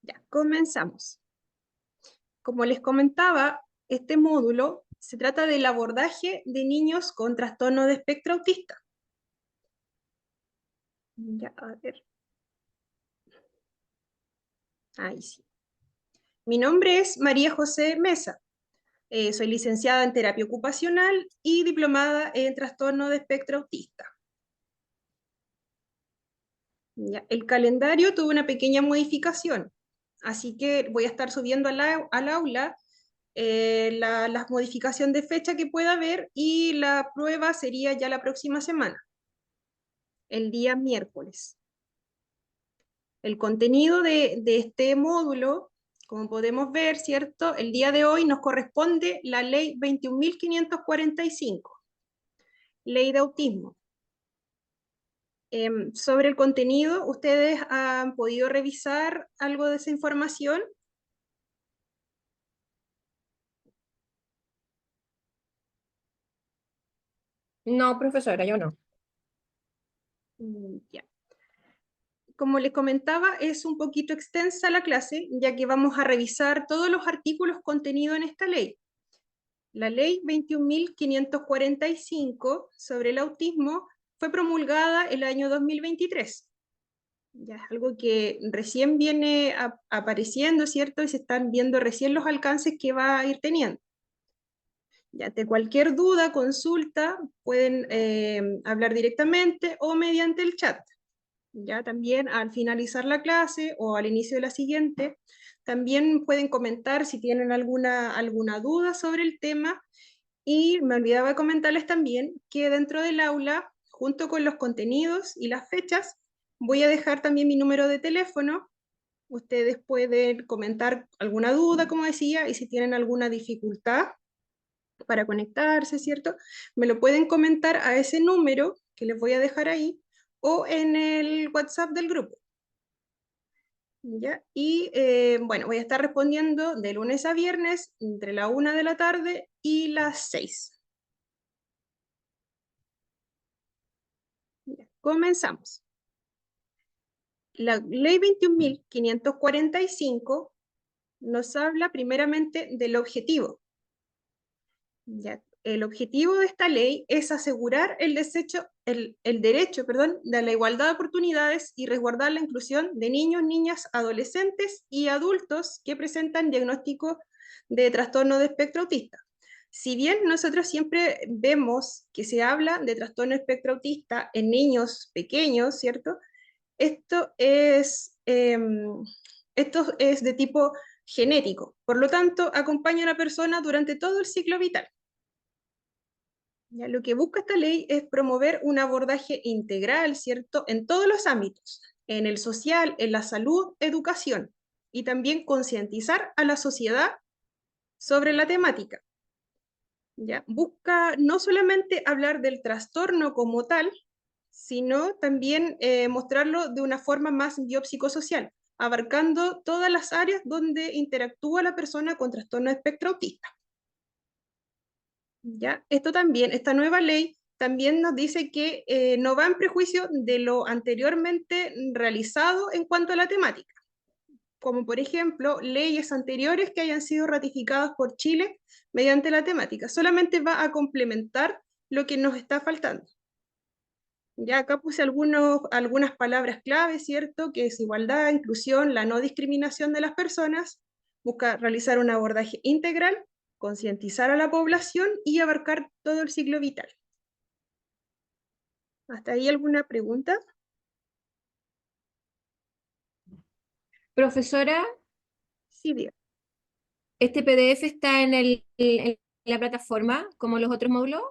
Ya, comenzamos. Como les comentaba, este módulo se trata del abordaje de niños con trastorno de espectro autista. Ya, a ver. Ahí sí. Mi nombre es María José Mesa. Soy licenciada en terapia ocupacional y diplomada en trastorno de espectro autista. Ya, el calendario tuvo una pequeña modificación, así que voy a estar subiendo al aula la modificación de fecha que pueda haber y la prueba sería ya la próxima semana, el día miércoles. El contenido de este módulo, como podemos ver, ¿cierto? El día de hoy nos corresponde la ley 21.545, ley de autismo. Sobre el contenido, ¿ustedes han podido revisar algo de esa información? No, profesora, yo no. Ya. Como les comentaba, es un poquito extensa la clase, ya que vamos a revisar todos los artículos contenidos en esta ley. La ley 21.545 sobre el autismo fue promulgada el año 2023. Ya es algo que recién viene apareciendo, ¿cierto? Y se están viendo recién los alcances que va a ir teniendo. Ya, de cualquier duda, consulta, pueden hablar directamente o mediante el chat. Ya también al finalizar la clase o al inicio de la siguiente, también pueden comentar si tienen alguna duda sobre el tema. Y me olvidaba comentarles también que dentro del aula, junto con los contenidos y las fechas, voy a dejar también mi número de teléfono. Ustedes pueden comentar alguna duda, como decía, y si tienen alguna dificultad para conectarse, ¿cierto? Me lo pueden comentar a ese número que les voy a dejar ahí o en el WhatsApp del grupo. ¿Ya? Y bueno, voy a estar respondiendo de lunes a viernes entre la 1 de la tarde y las 6. Ya, comenzamos. La ley 21.545 nos habla primeramente del objetivo. Ya, el objetivo de esta ley es asegurar el derecho, perdón, de la igualdad de oportunidades y resguardar la inclusión de niños, niñas, adolescentes y adultos que presentan diagnóstico de trastorno de espectro autista. Si bien nosotros siempre vemos que se habla de trastorno de espectro autista en niños pequeños, ¿cierto? Esto es, esto es de tipo genético, por lo tanto, acompaña a la persona durante todo el ciclo vital. Ya, lo que busca esta ley es promover un abordaje integral, ¿cierto?, en todos los ámbitos, en el social, en la salud, educación, y también concientizar a la sociedad sobre la temática. ¿Ya? Busca no solamente hablar del trastorno como tal, sino también mostrarlo de una forma más biopsicosocial, abarcando todas las áreas donde interactúa la persona con trastorno de espectro autista. ¿Ya? Esto también, esta nueva ley también nos dice que no va en prejuicio de lo anteriormente realizado en cuanto a la temática, como por ejemplo leyes anteriores que hayan sido ratificadas por Chile mediante la temática. Solamente va a complementar lo que nos está faltando. Ya acá puse algunas palabras clave, ¿cierto? Que es igualdad, inclusión, la no discriminación de las personas, busca realizar un abordaje integral, concientizar a la población y abarcar todo el ciclo vital. ¿Hasta ahí alguna pregunta? Profesora, Sí, diga. ¿este PDF está en la plataforma como los otros módulos?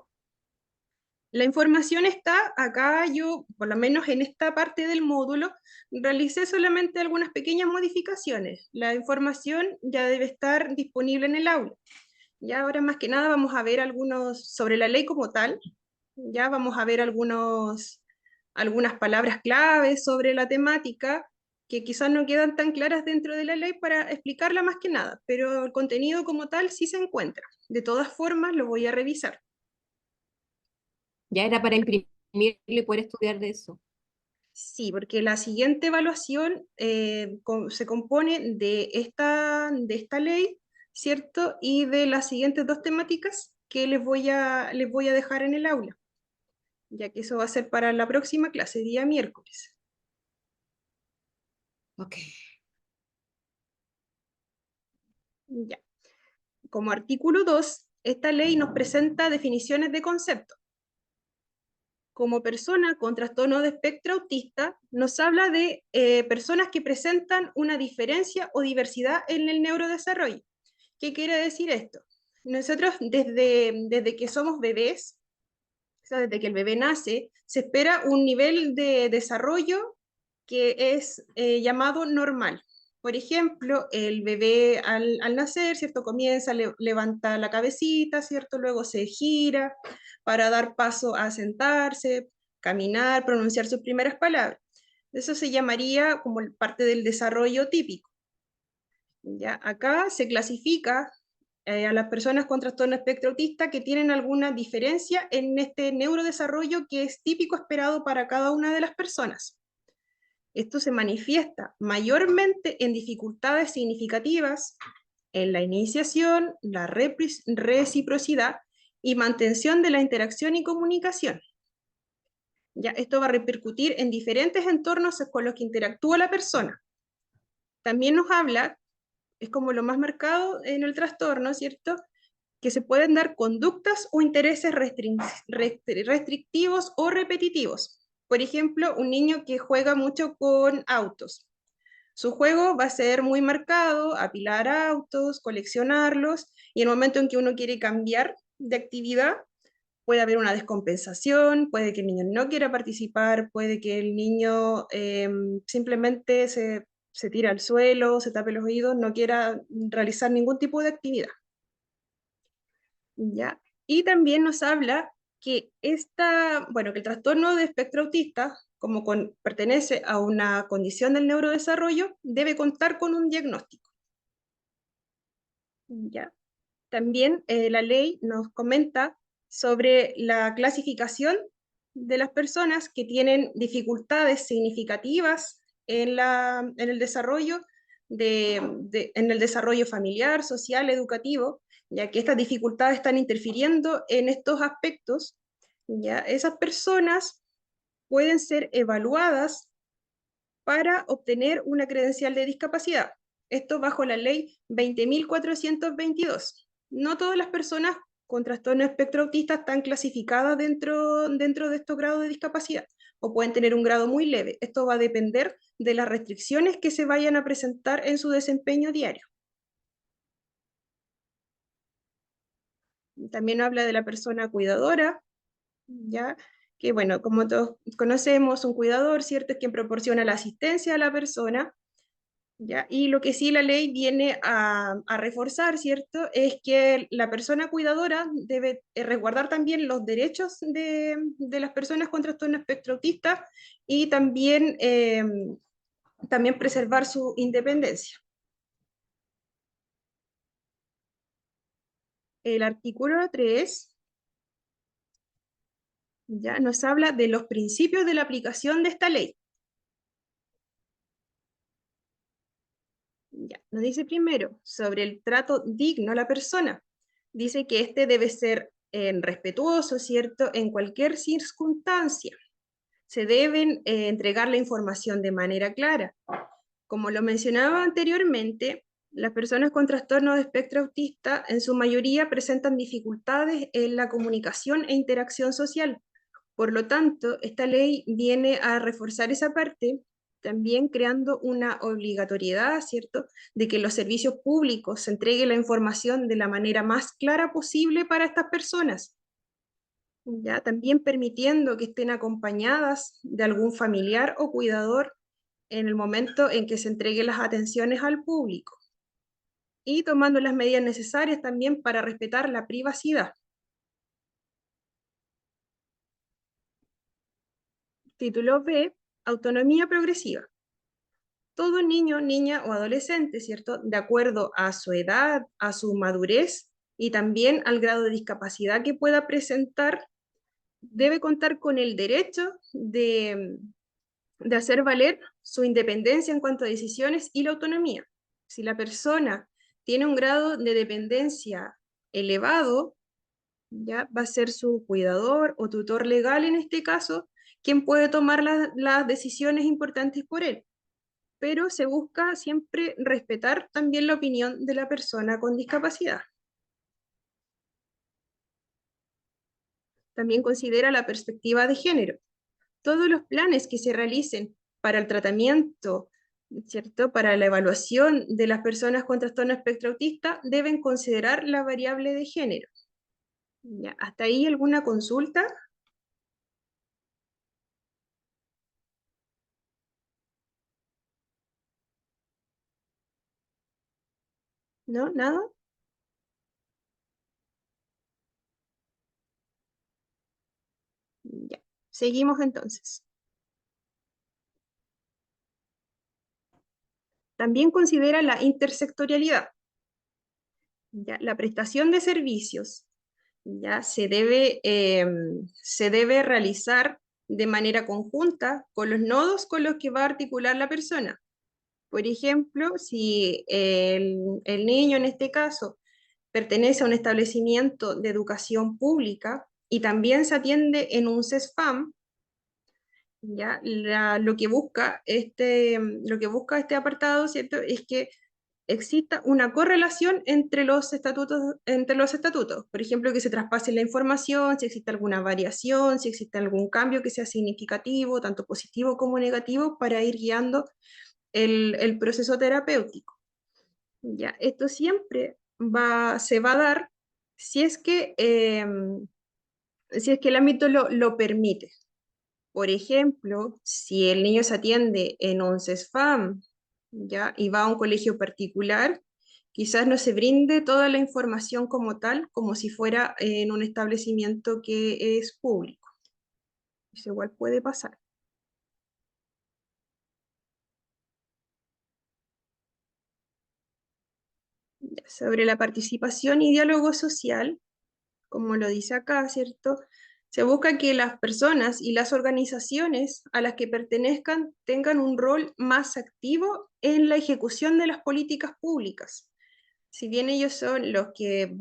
La información está acá, yo, por lo menos en esta parte del módulo, realicé solamente algunas pequeñas modificaciones. La información ya debe estar disponible en el aula. Ya ahora más que nada vamos a ver algunos sobre la ley como tal, ya vamos a ver algunas palabras claves sobre la temática que quizás no quedan tan claras dentro de la ley para explicarla más que nada, pero el contenido como tal sí se encuentra. De todas formas, lo voy a revisar. Ya era para imprimirlo y poder estudiar de eso. Sí, porque la siguiente evaluación se compone de esta ley, ¿cierto? Y de las siguientes dos temáticas que les voy a dejar en el aula, ya que eso va a ser para la próxima clase, día miércoles. Ok. Ya. Como artículo 2, esta ley nos presenta definiciones de concepto. Como persona con trastorno de espectro autista, nos habla de personas que presentan una diferencia o diversidad en el neurodesarrollo. ¿Qué quiere decir esto? Nosotros desde que somos bebés, o sea, desde que el bebé nace, se espera un nivel de desarrollo que es llamado normal. Por ejemplo, el bebé al nacer, ¿cierto? Comienza, levanta la cabecita, ¿cierto? Luego se gira para dar paso a sentarse, caminar, pronunciar sus primeras palabras. Eso se llamaría como parte del desarrollo típico. ¿Ya? Acá se clasifica a las personas con trastorno espectro autista que tienen alguna diferencia en este neurodesarrollo que es típico esperado para cada una de las personas. Esto se manifiesta mayormente en dificultades significativas en la iniciación, la reciprocidad y mantención de la interacción y comunicación. Ya, esto va a repercutir en diferentes entornos con los que interactúa la persona. También nos habla, es como lo más marcado en el trastorno, ¿cierto? Que se pueden dar conductas o intereses restrictivos o repetitivos. Por ejemplo, un niño que juega mucho con autos. Su juego va a ser muy marcado, apilar autos, coleccionarlos, y en el momento en que uno quiere cambiar de actividad, puede haber una descompensación, puede que el niño no quiera participar, puede que el niño simplemente se tire al suelo, se tape los oídos, no quiera realizar ningún tipo de actividad. ¿Ya? Y también nos habla que bueno, que el trastorno de espectro autista, como pertenece a una condición del neurodesarrollo, debe contar con un diagnóstico. ¿Ya? También la ley nos comenta sobre la clasificación de las personas que tienen dificultades significativas en el desarrollo en el desarrollo familiar, social, educativo, ya que estas dificultades están interfiriendo en estos aspectos. Ya esas personas pueden ser evaluadas para obtener una credencial de discapacidad. Esto bajo la ley 20.422. No todas las personas con trastorno espectro autista están clasificadas dentro de estos grados de discapacidad o pueden tener un grado muy leve. Esto va a depender de las restricciones que se vayan a presentar en su desempeño diario. También habla de la persona cuidadora, ¿ya? Que bueno, como todos conocemos, un cuidador, ¿cierto? Es quien proporciona la asistencia a la persona. ¿Ya? Y lo que sí la ley viene a reforzar, ¿cierto? Es que la persona cuidadora debe resguardar también los derechos de las personas con trastorno espectro autista y también, también preservar su independencia. El artículo 3 ya nos habla de los principios de la aplicación de esta ley. Ya, nos dice primero sobre el trato digno a la persona. Dice que este debe ser respetuoso, ¿cierto? En cualquier circunstancia. Se deben entregar la información de manera clara. Como lo mencionaba anteriormente, las personas con trastorno de espectro autista en su mayoría presentan dificultades en la comunicación e interacción social. Por lo tanto, esta ley viene a reforzar esa parte, también creando una obligatoriedad, ¿cierto?, de que los servicios públicos se entregue la información de la manera más clara posible para estas personas, ¿ya? También permitiendo que estén acompañadas de algún familiar o cuidador en el momento en que se entreguen las atenciones al público y tomando las medidas necesarias también para respetar la privacidad. Título B, autonomía progresiva. Todo niño, niña o adolescente, ¿cierto? De acuerdo a su edad, a su madurez y también al grado de discapacidad que pueda presentar, debe contar con el derecho de hacer valer su independencia en cuanto a decisiones y la autonomía. Si la persona tiene un grado de dependencia elevado, ya va a ser su cuidador o tutor legal en este caso, quien puede tomar las decisiones importantes por él. Pero se busca siempre respetar también la opinión de la persona con discapacidad. También considera la perspectiva de género. Todos los planes que se realicen para el tratamiento, ¿cierto? Para la evaluación de las personas con trastorno espectro autista deben considerar la variable de género. ¿Ya? ¿Hasta ahí alguna consulta? ¿No? ¿Nada? Ya. Seguimos entonces. También considera la intersectorialidad. ¿Ya? La prestación de servicios ya se debe realizar de manera conjunta con los nodos con los que va a articular la persona. Por ejemplo, si el niño en este caso pertenece a un establecimiento de educación pública y también se atiende en un CESFAM, ya lo que busca este apartado, ¿cierto? Es que exista una correlación entre los estatutos. Por ejemplo, que se traspase la información, si existe alguna variación, si existe algún cambio que sea significativo, tanto positivo como negativo, para ir guiando el proceso terapéutico. Ya, esto siempre se va a dar si es si es que el ámbito lo permite. Por ejemplo, si el niño se atiende en un CESFAM, ¿ya? Y va a un colegio particular, quizás no se brinde toda la información como tal, como si fuera en un establecimiento que es público. Eso igual puede pasar. Ya, sobre la participación y diálogo social, como lo dice acá, ¿cierto? Se busca que las personas y las organizaciones a las que pertenezcan tengan un rol más activo en la ejecución de las políticas públicas. Si bien ellos son los que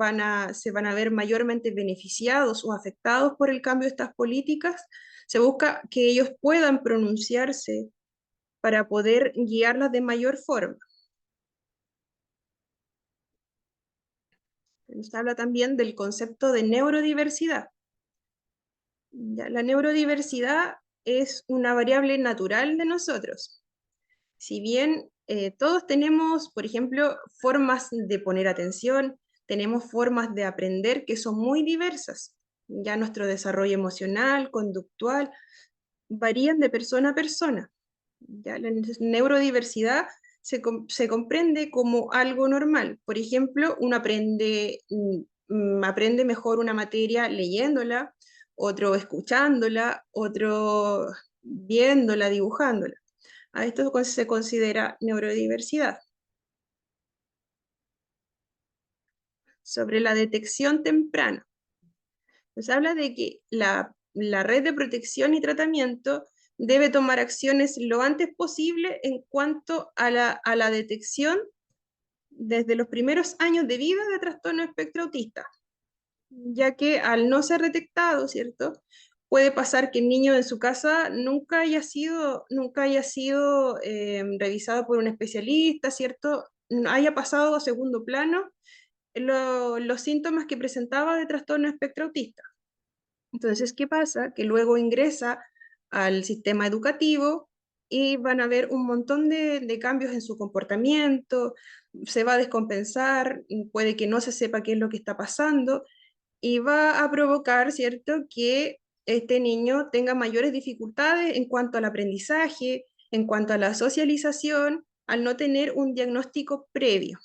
se van a ver mayormente beneficiados o afectados por el cambio de estas políticas, se busca que ellos puedan pronunciarse para poder guiarlas de mayor forma. Se habla también del concepto de neurodiversidad. Ya, la neurodiversidad es una variable natural de nosotros. Si bien todos tenemos, por ejemplo, formas de poner atención, tenemos formas de aprender que son muy diversas. Ya nuestro desarrollo emocional, conductual, varían de persona a persona. Ya la neurodiversidad se comprende como algo normal. Por ejemplo, uno aprende mejor una materia leyéndola, otro escuchándola, otro viéndola, dibujándola. A esto se considera neurodiversidad. Sobre la detección temprana. Nos habla de que la red de protección y tratamiento debe tomar acciones lo antes posible en cuanto a la detección desde los primeros años de vida de trastorno espectro autista, ya que al no ser detectado, ¿cierto? Puede pasar que el niño en su casa nunca haya sido revisado por un especialista, ¿cierto? Haya pasado a segundo plano los síntomas que presentaba de trastorno espectro autista. Entonces, ¿qué pasa? Que luego ingresa al sistema educativo y van a haber un montón de cambios en su comportamiento, se va a descompensar, puede que no se sepa qué es lo que está pasando y va a provocar, ¿cierto?, que este niño tenga mayores dificultades en cuanto al aprendizaje, en cuanto a la socialización, al no tener un diagnóstico previo.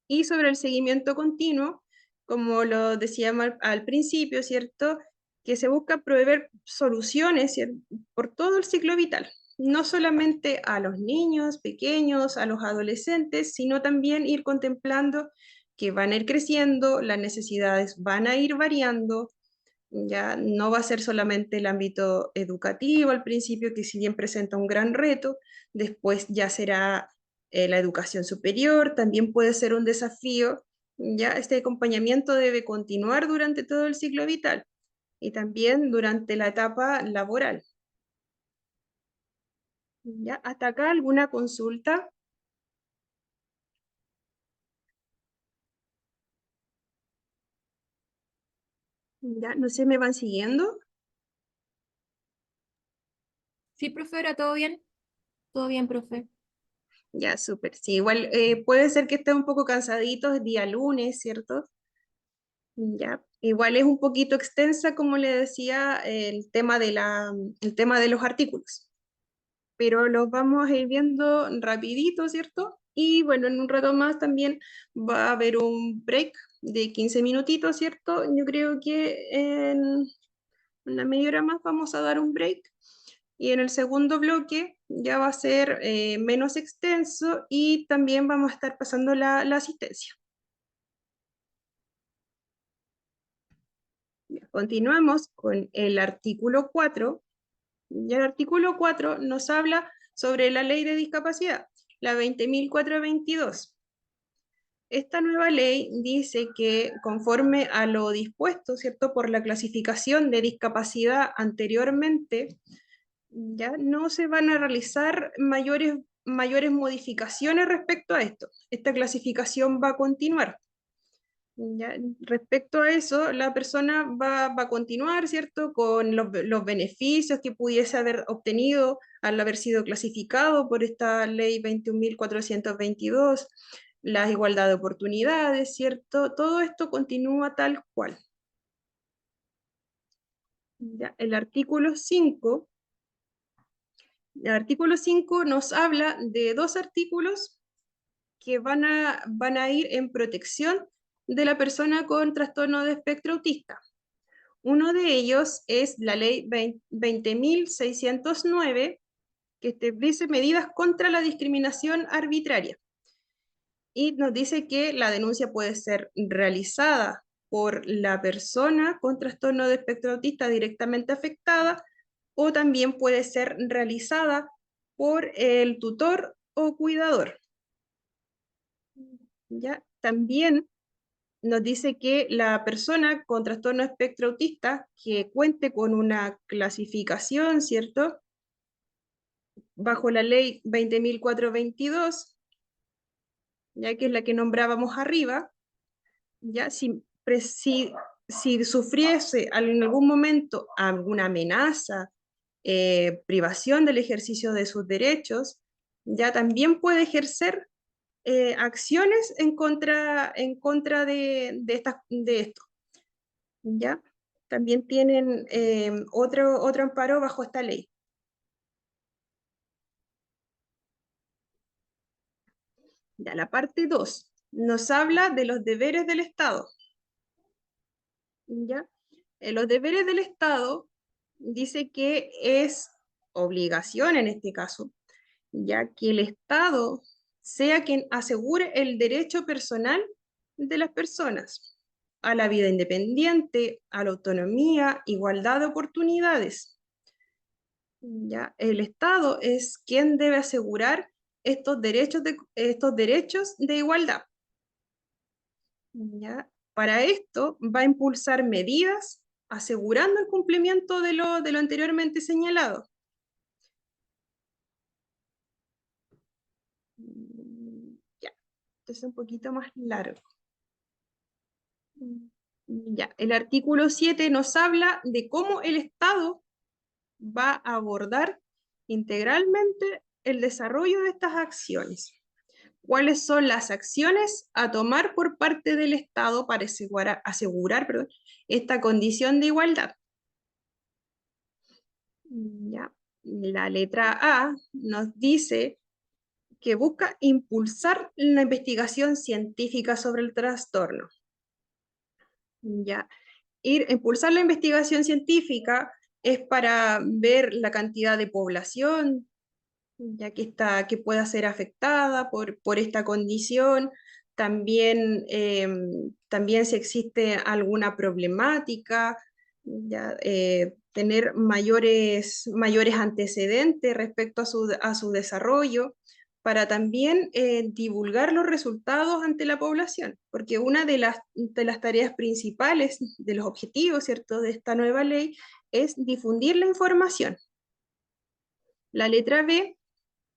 Y sobre el seguimiento continuo, como lo decíamos al principio, ¿cierto? Que se busca proveer soluciones, ¿cierto? Por todo el ciclo vital, no solamente a los niños pequeños, a los adolescentes, sino también ir contemplando que van a ir creciendo, las necesidades van a ir variando, Ya no va a ser solamente el ámbito educativo al principio, que si bien presenta un gran reto, después ya será la educación superior, también puede ser un desafío. Ya este acompañamiento debe continuar durante todo el ciclo vital y también durante la etapa laboral. ¿Ya? ¿Hasta acá alguna consulta? ¿Ya? No sé, ¿me van siguiendo? Sí, profe, ¿era todo bien? Todo bien, profe. Ya, súper. Sí, igual puede ser que esté un poco cansadito, es día lunes, ¿cierto? Ya. Igual es un poquito extensa, como le decía, el tema de los artículos, pero los vamos a ir viendo rapidito, ¿cierto? Y bueno, en un rato más también va a haber un break de 15 minutitos, ¿cierto? Yo creo que en una media hora más vamos a dar un break. Y en el segundo bloque ya va a ser menos extenso y también vamos a estar pasando la asistencia. Continuamos con el artículo 4. Y el artículo 4 nos habla sobre la ley de discapacidad, la 20.422. Esta nueva ley dice que conforme a lo dispuesto, ¿cierto?, por la clasificación de discapacidad anteriormente, ya no se van a realizar mayores modificaciones respecto a esto. Esta clasificación va a continuar. Ya, respecto a eso, la persona va a continuar, ¿cierto?, con los beneficios que pudiese haber obtenido al haber sido clasificado por esta ley 21.422, la igualdad de oportunidades, ¿cierto? Todo esto continúa tal cual. Ya, el artículo 5 nos habla de dos artículos que van a ir en protección de la persona con trastorno de espectro autista. Uno de ellos es la ley 20.609, que establece medidas contra la discriminación arbitraria. Y nos dice que la denuncia puede ser realizada por la persona con trastorno de espectro autista directamente afectada o también puede ser realizada por el tutor o cuidador. ¿Ya? También nos dice que la persona con trastorno de espectro autista que cuente con una clasificación, ¿cierto? Bajo la ley 20.422, ya que es la que nombrábamos arriba, ya si sufriese en algún momento alguna amenaza, privación del ejercicio de sus derechos, ya también puede ejercer acciones en contra de esto. ¿Ya? También tienen otro amparo bajo esta ley. Ya, la parte 2 nos habla de los deberes del Estado. ¿Ya? Los deberes del Estado dice que es obligación en este caso, ya que el Estado sea quien asegure el derecho personal de las personas a la vida independiente, a la autonomía, igualdad de oportunidades. ¿Ya? El Estado es quien debe asegurar estos derechos de igualdad. ¿Ya? Para esto va a impulsar medidas asegurando el cumplimiento de lo anteriormente señalado. Ya, esto es un poquito más largo. Ya, el artículo 7 nos habla de cómo el Estado va a abordar integralmente el desarrollo de estas acciones. ¿Cuáles son las acciones a tomar por parte del Estado para asegurar esta condición de igualdad? Ya. La letra A nos dice que busca impulsar la investigación científica sobre el trastorno. Ya. Impulsar la investigación científica es para ver la cantidad de población, ya que pueda ser afectada por esta condición, también si existe alguna problemática, ya, tener mayores antecedentes respecto a su desarrollo, para también divulgar los resultados ante la población, porque una de las tareas principales, de los objetivos, ¿cierto?, de esta nueva ley es difundir la información. La letra B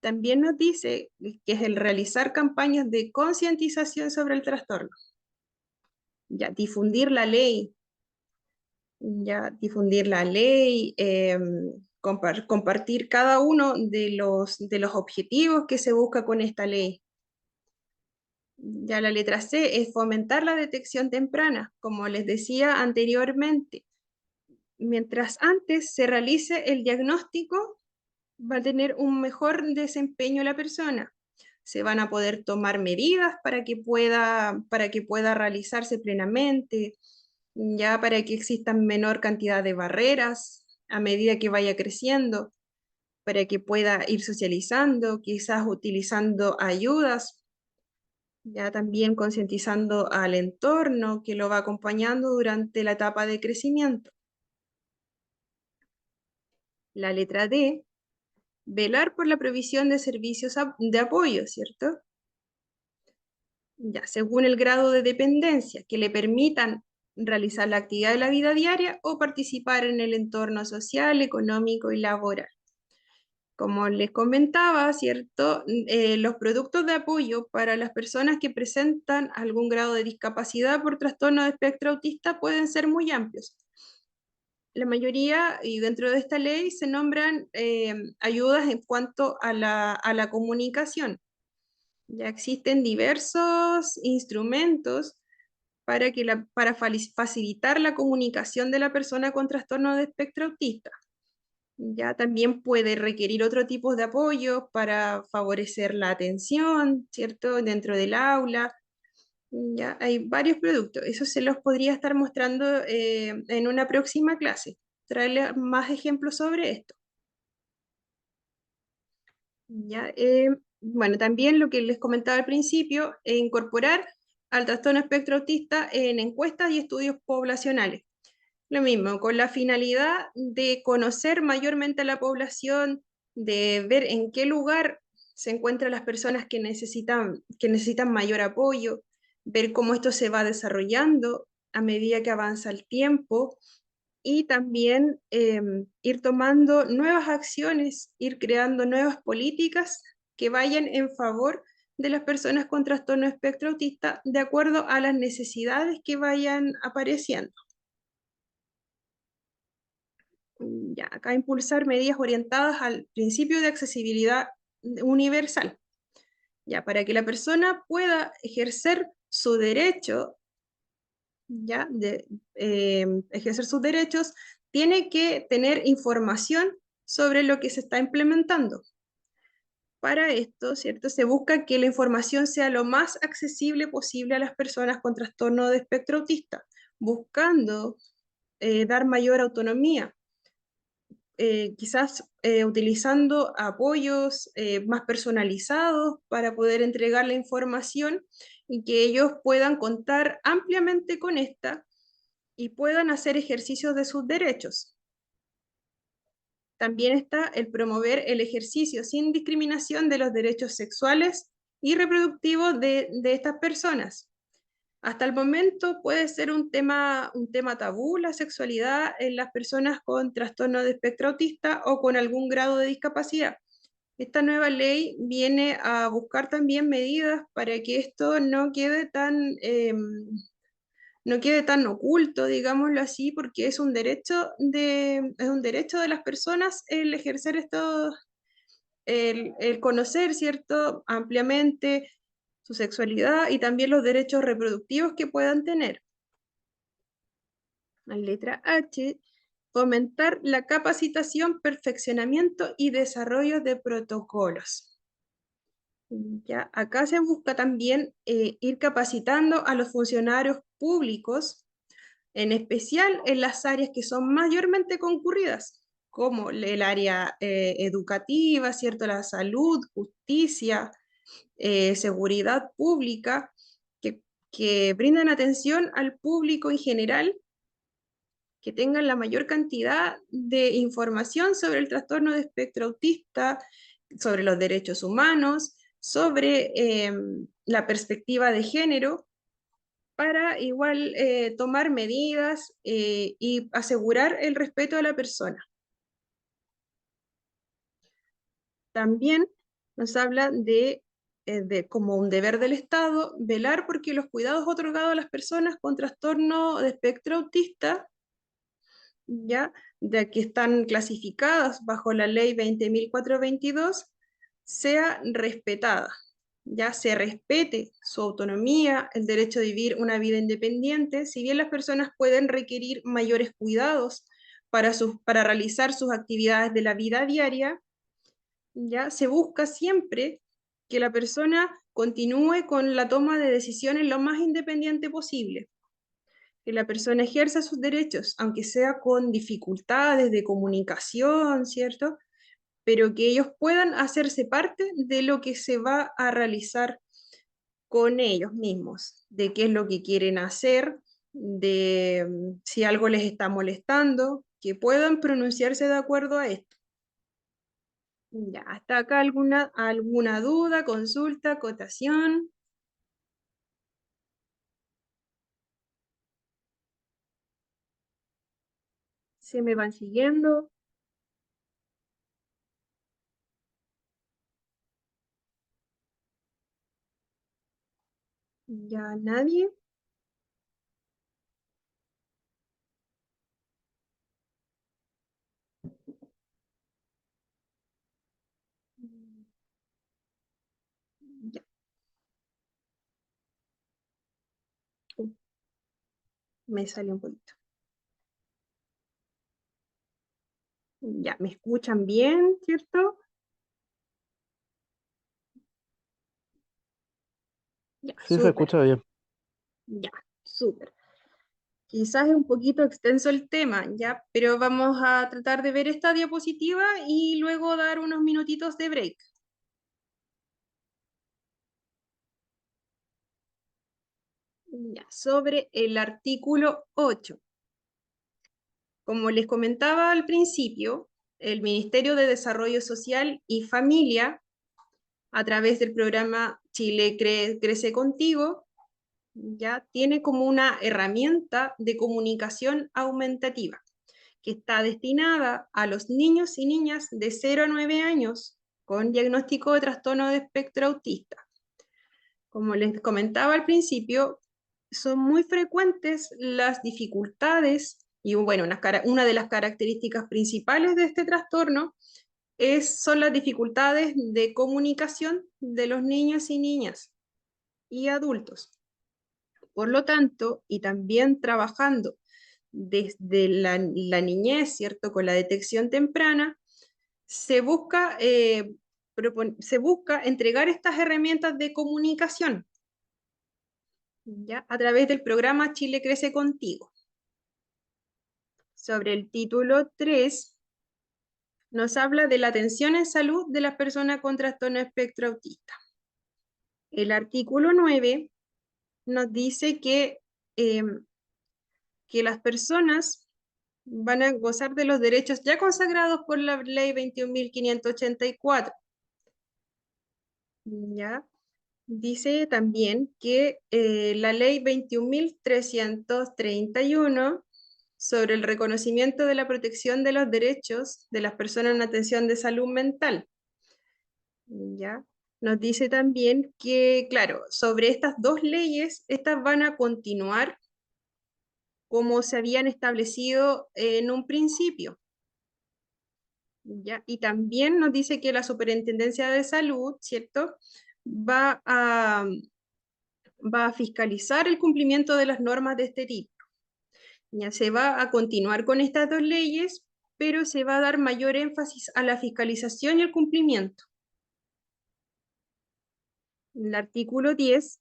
también nos dice que es el realizar campañas de concientización sobre el trastorno. Ya, difundir la ley, ya, difundir la ley, compartir cada uno de los objetivos que se busca con esta ley. Ya la letra C es fomentar la detección temprana, como les decía anteriormente. Mientras antes se realice el diagnóstico, va a tener un mejor desempeño la persona. Se van a poder tomar medidas para que pueda realizarse plenamente, ya para que existan menor cantidad de barreras a medida que vaya creciendo, para que pueda ir socializando, quizás utilizando ayudas, ya también concientizando al entorno que lo va acompañando durante la etapa de crecimiento. La letra D, velar por la provisión de servicios de apoyo, ¿cierto? Ya, según el grado de dependencia, que le permitan realizar la actividad de la vida diaria o participar en el entorno social, económico y laboral. Como les comentaba, ¿cierto? Los productos de apoyo para las personas que presentan algún grado de discapacidad por trastorno de espectro autista pueden ser muy amplios. La mayoría, y dentro de esta ley, se nombran ayudas en cuanto a la comunicación. Ya existen diversos instrumentos para facilitar la comunicación de la persona con trastorno de espectro autista. Ya también puede requerir otro tipo de apoyo para favorecer la atención, ¿cierto? Dentro del aula. Ya hay varios productos. Eso se los podría estar mostrando en una próxima clase. Traerle más ejemplos sobre esto. Ya, bueno, también lo que les comentaba al principio, incorporar al trastorno espectro autista en encuestas y estudios poblacionales. Lo mismo, con la finalidad de conocer mayormente a la población, de ver en qué lugar se encuentran las personas que necesitan mayor apoyo, ver cómo esto se va desarrollando a medida que avanza el tiempo, y también ir tomando nuevas acciones, ir creando nuevas políticas que vayan en favor de las personas con trastorno espectro autista de acuerdo a las necesidades que vayan apareciendo. Ya, acá impulsar medidas orientadas al principio de accesibilidad universal, ya, para que la persona pueda ejercer su derecho, ya, de ejercer sus derechos, tiene que tener información sobre lo que se está implementando. Para esto, ¿cierto? Se busca que la información sea lo más accesible posible a las personas con trastorno de espectro autista, buscando dar mayor autonomía, quizás utilizando apoyos más personalizados para poder entregar la información y que ellos puedan contar ampliamente con esta y puedan hacer ejercicios de sus derechos. También está el promover el ejercicio sin discriminación de los derechos sexuales y reproductivos de estas personas. Hasta el momento puede ser un tema tabú la sexualidad en las personas con trastorno de espectro autista o con algún grado de discapacidad. Esta nueva ley viene a buscar también medidas para que esto no quede tan oculto, digámoslo así, porque es un derecho de las personas el ejercer esto, el conocer, ¿cierto?, ampliamente su sexualidad y también los derechos reproductivos que puedan tener. La letra H, fomentar la capacitación, perfeccionamiento y desarrollo de protocolos. Ya, acá se busca también ir capacitando a los funcionarios públicos, en especial en las áreas que son mayormente concurridas, como el área educativa, ¿cierto? La salud, justicia, seguridad pública, que brindan atención al público en general que tengan la mayor cantidad de información sobre el trastorno de espectro autista, sobre los derechos humanos, sobre la perspectiva de género, para igual tomar medidas y asegurar el respeto a la persona. También nos habla de como un deber del Estado velar porque los cuidados otorgados a las personas con trastorno de espectro autista, ya, de que están clasificadas bajo la ley 20.422, sea respetada, ya se respete su autonomía, el derecho a vivir una vida independiente, si bien las personas pueden requerir mayores cuidados para realizar sus actividades de la vida diaria, ya se busca siempre que la persona continúe con la toma de decisiones lo más independiente posible, que la persona ejerza sus derechos, aunque sea con dificultades de comunicación, ¿cierto? Pero que ellos puedan hacerse parte de lo que se va a realizar con ellos mismos, de qué es lo que quieren hacer, de si algo les está molestando, que puedan pronunciarse de acuerdo a esto. Ya, ¿hasta acá alguna duda, consulta, acotación? ¿Se me van siguiendo? ¿Ya nadie? Ya, me salió un poquito. Ya, ¿me escuchan bien, cierto? Ya, Sí, se súper. escucha bien. Ya, súper. Quizás es un poquito extenso el tema, ya, pero vamos a tratar de ver esta diapositiva y luego dar unos minutitos de break. Ya, sobre el artículo 8. Como les comentaba al principio, el Ministerio de Desarrollo Social y Familia, a través del programa Chile Crece Contigo, ya tiene como una herramienta de comunicación aumentativa que está destinada a los niños y niñas de 0 a 9 años con diagnóstico de trastorno de espectro autista. Como les comentaba al principio, son muy frecuentes las dificultades y bueno, una de las características principales de este trastorno son las dificultades de comunicación de los niños y niñas y adultos. Por lo tanto, y también trabajando desde la niñez, ¿cierto? Con la detección temprana, se busca, se busca entregar estas herramientas de comunicación, ¿ya? A través del programa Chile Crece Contigo. Sobre el título 3, nos habla de la atención en salud de las personas con trastorno espectro autista. El artículo 9 nos dice que las personas van a gozar de los derechos ya consagrados por la ley 21.584. ¿Ya? Dice también que la ley 21.331 sobre el reconocimiento de la protección de los derechos de las personas en atención de salud mental, ¿ya? Nos dice también que, claro, sobre estas dos leyes, estas van a continuar como se habían establecido en un principio, ¿ya? Y también nos dice que la Superintendencia de Salud, ¿cierto? Va a, va a fiscalizar el cumplimiento de las normas de este tipo. Ya se va a continuar con estas dos leyes, pero se va a dar mayor énfasis a la fiscalización y el cumplimiento. El artículo 10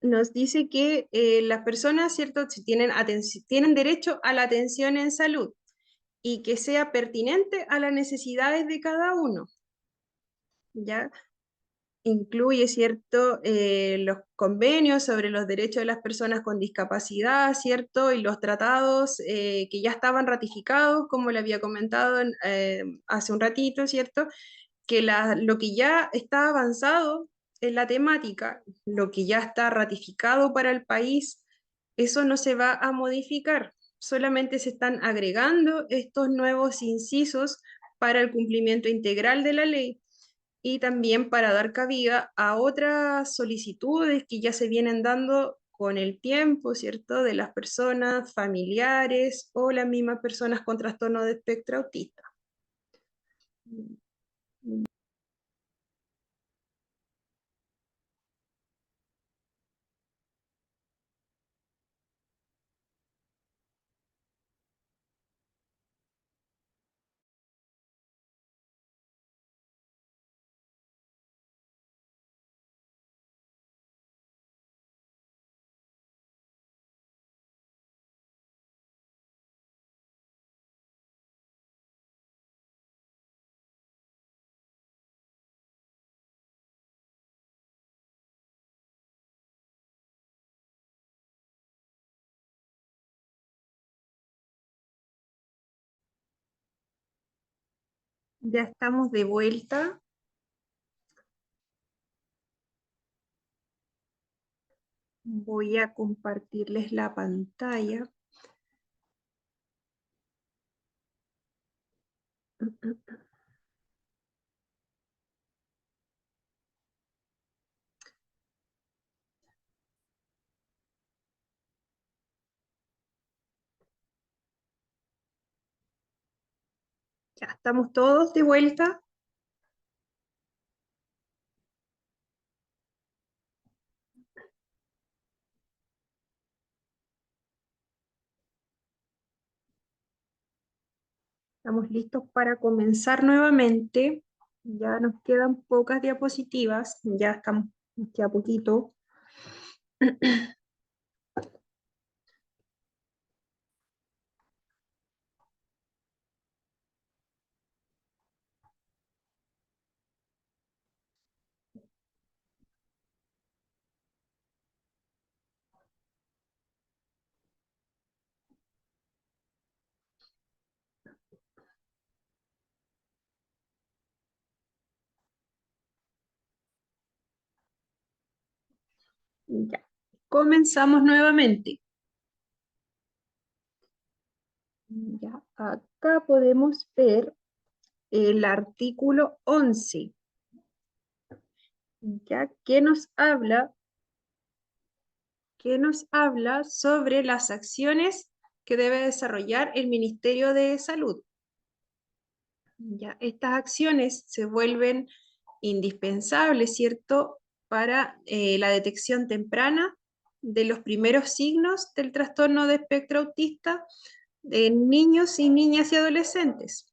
nos dice que las personas, ¿cierto?, si tienen derecho a la atención en salud y que sea pertinente a las necesidades de cada uno, ¿ya? incluye, ¿cierto?, los convenios sobre los derechos de las personas con discapacidad, ¿cierto?, y los tratados que ya estaban ratificados, como le había comentado hace un ratito, ¿cierto?, que lo que ya está avanzado en la temática, lo que ya está ratificado para el país, eso no se va a modificar, solamente se están agregando estos nuevos incisos para el cumplimiento integral de la ley y también para dar cabida a otras solicitudes que ya se vienen dando con el tiempo, ¿cierto?, de las personas familiares o las mismas personas con trastorno de espectro autista. Ya estamos de vuelta. Voy a compartirles la pantalla. Ya estamos todos de vuelta. Estamos listos para comenzar nuevamente. Ya nos quedan pocas diapositivas. Ya estamos aquí a poquito. Ya. Comenzamos nuevamente. Ya. Acá podemos ver el artículo 11, ya que nos habla sobre las acciones que debe desarrollar el Ministerio de Salud. Ya, estas acciones se vuelven indispensables, ¿cierto?, para la detección temprana de los primeros signos del trastorno de espectro autista en niños y niñas y adolescentes.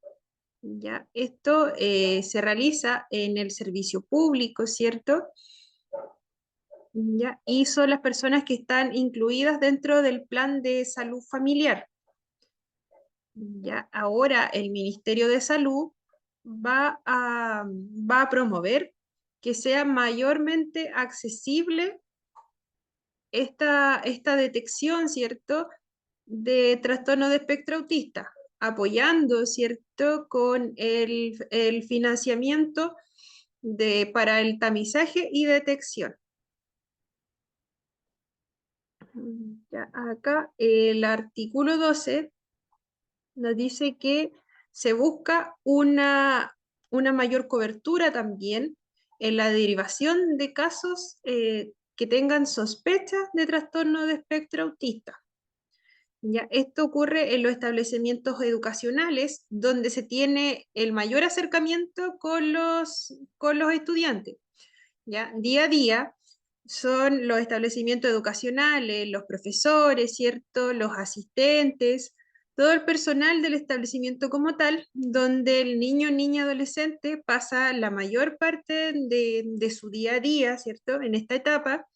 Ya, esto se realiza en el servicio público, ¿cierto? Ya, y son las personas que están incluidas dentro del plan de salud familiar. Ya, ahora el Ministerio de Salud va a promover que sea mayormente accesible esta detección, ¿cierto?, de trastorno de espectro autista, apoyando, ¿cierto?, con el financiamiento para el tamizaje y detección. Ya, acá el artículo 12 nos dice que se busca una mayor cobertura también en la derivación de casos que tengan sospecha de trastorno de espectro autista. Ya, esto ocurre en los establecimientos educacionales donde se tiene el mayor acercamiento con los estudiantes. ¿Ya? Día a día son los establecimientos educacionales, los profesores, ¿cierto?, los asistentes, todo el personal del establecimiento como tal, donde el niño, niña, adolescente pasa la mayor parte de su día a día, ¿cierto?, en esta etapa,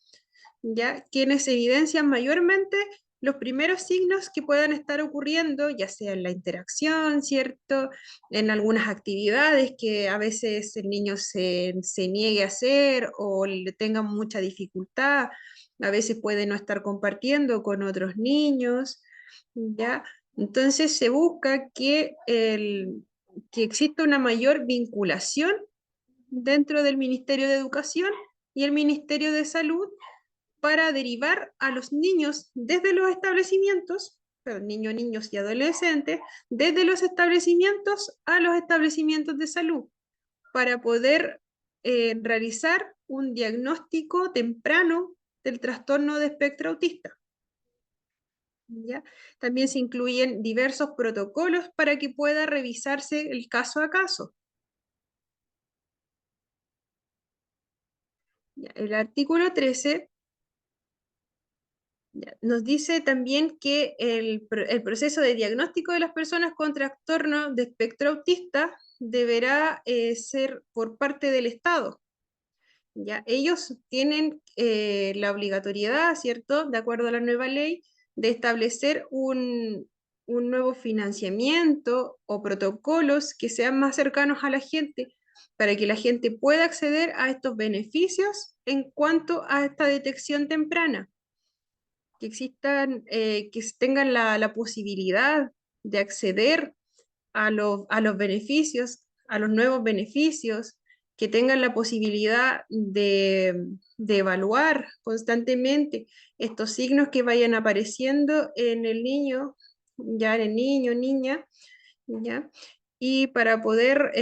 ¿ya?, quienes evidencian mayormente los primeros signos que puedan estar ocurriendo, ya sea en la interacción, ¿cierto? En algunas actividades que a veces el niño se niegue a hacer o le tenga mucha dificultad, a veces puede no estar compartiendo con otros niños, ¿ya? Entonces se busca que exista una mayor vinculación dentro del Ministerio de Educación y el Ministerio de Salud para derivar a los niños desde los establecimientos, perdón, niños, niños y adolescentes, desde los establecimientos a los establecimientos de salud, para poder realizar un diagnóstico temprano del trastorno de espectro autista. ¿Ya? También se incluyen diversos protocolos para que pueda revisarse el caso a caso. ¿Ya? El artículo 13 nos dice también que el proceso de diagnóstico de las personas con trastorno de espectro autista deberá ser por parte del Estado. ¿Ya? Ellos tienen la obligatoriedad, ¿cierto?, de acuerdo a la nueva ley, de establecer un nuevo financiamiento o protocolos que sean más cercanos a la gente, para que la gente pueda acceder a estos beneficios en cuanto a esta detección temprana, que existan, que tengan la posibilidad de acceder a los beneficios, a los nuevos beneficios, que tengan la posibilidad de evaluar constantemente estos signos que vayan apareciendo en el niño, ya en el niño, niña, ¿ya? Y para poder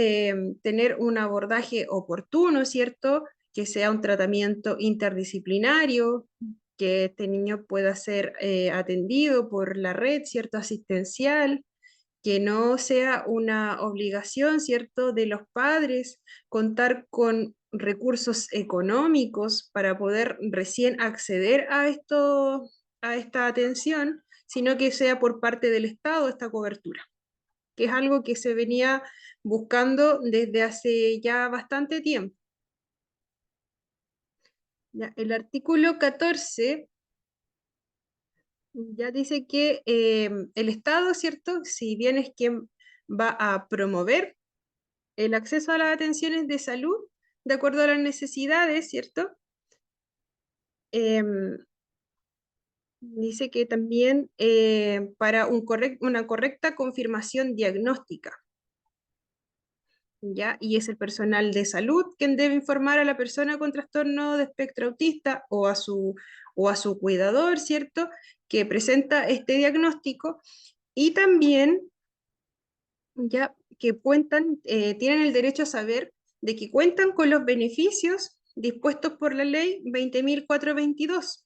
tener un abordaje oportuno, ¿cierto? Que sea un tratamiento interdisciplinario, que este niño pueda ser atendido por la red, ¿cierto? Asistencial, que no sea una obligación, ¿cierto?, de los padres contar con recursos económicos para poder recién acceder a esta atención, sino que sea por parte del Estado esta cobertura, que es algo que se venía buscando desde hace ya bastante tiempo. Ya, el artículo 14 ya dice que el Estado, ¿cierto?, si bien es quien va a promover el acceso a las atenciones de salud de acuerdo a las necesidades, ¿cierto? Em, Dice que también para una correcta confirmación diagnóstica, ¿ya? Y es el personal de salud quien debe informar a la persona con trastorno de espectro autista o a su cuidador, ¿cierto?, que presenta este diagnóstico, y también ya que tienen el derecho a saber de que cuentan con los beneficios dispuestos por la ley 20.422.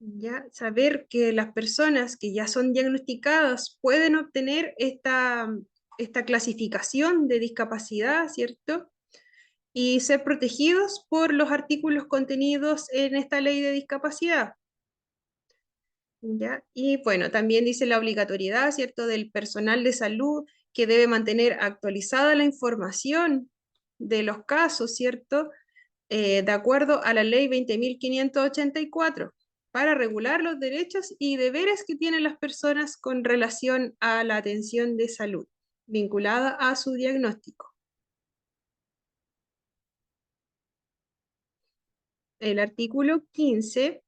Ya saber que las personas que ya son diagnosticadas pueden obtener esta clasificación de discapacidad, ¿cierto? Y ser protegidos por los artículos contenidos en esta ley de discapacidad. ¿Ya? Y bueno, también dice la obligatoriedad, ¿cierto?, del personal de salud que debe mantener actualizada la información de los casos, ¿cierto?, de acuerdo a la ley 20.584, para regular los derechos y deberes que tienen las personas con relación a la atención de salud vinculada a su diagnóstico. El artículo 15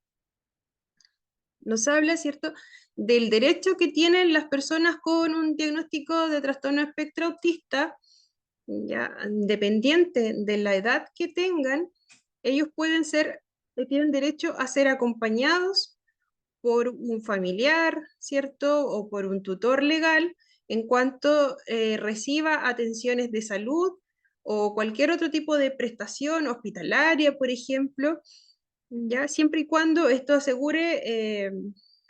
nos habla, ¿cierto?, del derecho que tienen las personas con un diagnóstico de trastorno espectro autista, ya dependiente de la edad que tengan, ellos tienen derecho a ser acompañados por un familiar, ¿cierto?, o por un tutor legal en cuanto reciba atenciones de salud o cualquier otro tipo de prestación hospitalaria, por ejemplo, ya siempre y cuando esto asegure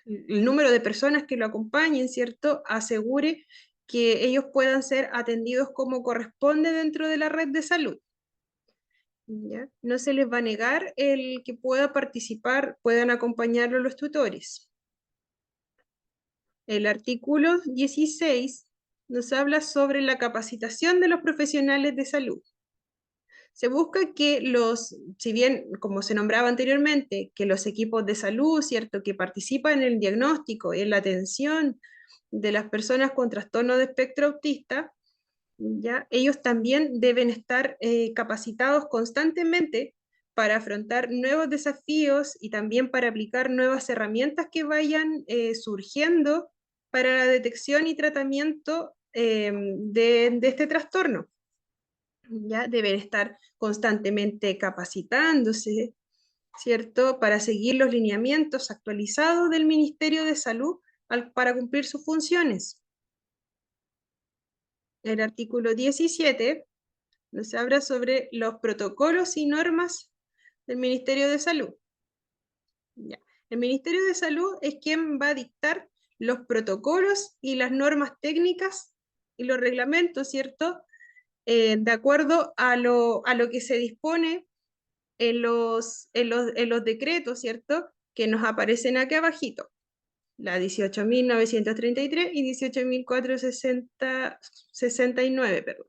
el número de personas que lo acompañen, ¿cierto? Asegure que ellos puedan ser atendidos como corresponde dentro de la red de salud. ¿Ya? No se les va a negar el que pueda participar, puedan acompañarlo los tutores. El artículo 16 nos habla sobre la capacitación de los profesionales de salud. Se busca que si bien, como se nombraba anteriormente, que los equipos de salud, ¿cierto?, que participan en el diagnóstico y en la atención de las personas con trastorno de espectro autista, ¿ya? Ellos también deben estar capacitados constantemente para afrontar nuevos desafíos y también para aplicar nuevas herramientas que vayan surgiendo para la detección y tratamiento de este trastorno. Ya deben estar constantemente capacitándose, ¿cierto? Para seguir los lineamientos actualizados del Ministerio de Salud para cumplir sus funciones. El artículo 17 nos habla sobre los protocolos y normas del Ministerio de Salud. Ya. El Ministerio de Salud es quien va a dictar los protocolos y las normas técnicas y los reglamentos, ¿cierto? De acuerdo a lo que se dispone en los decretos, ¿cierto? Que nos aparecen aquí abajito. La 18.933 y 18.469, perdón.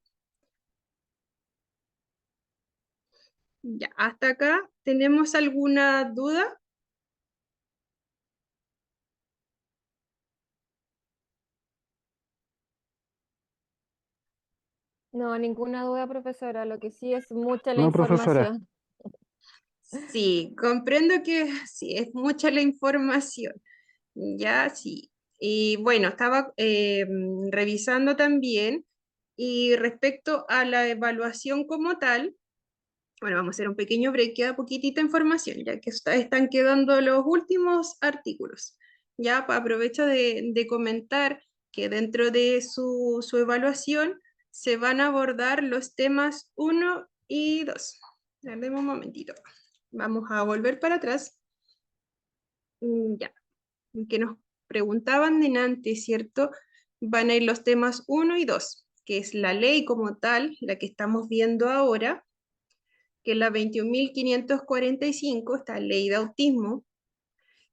Ya, hasta acá, ¿tenemos alguna duda? No, ninguna duda, profesora. Lo que sí es mucha la No, profesora. información. Sí, comprendo que sí, es mucha la información. Ya, sí. Y bueno, estaba revisando también y respecto a la evaluación como tal, bueno, vamos a hacer un pequeño break, queda poquitita información, ya que están quedando los últimos artículos. Ya aprovecho de comentar que dentro de su evaluación se van a abordar los temas 1 y 2. Dame un momentito. Vamos a volver para atrás. Ya, que nos preguntaban de antes, ¿cierto? Van a ir los temas 1 y 2, que es la ley como tal, la que estamos viendo ahora, que es la 21.545, esta ley de autismo,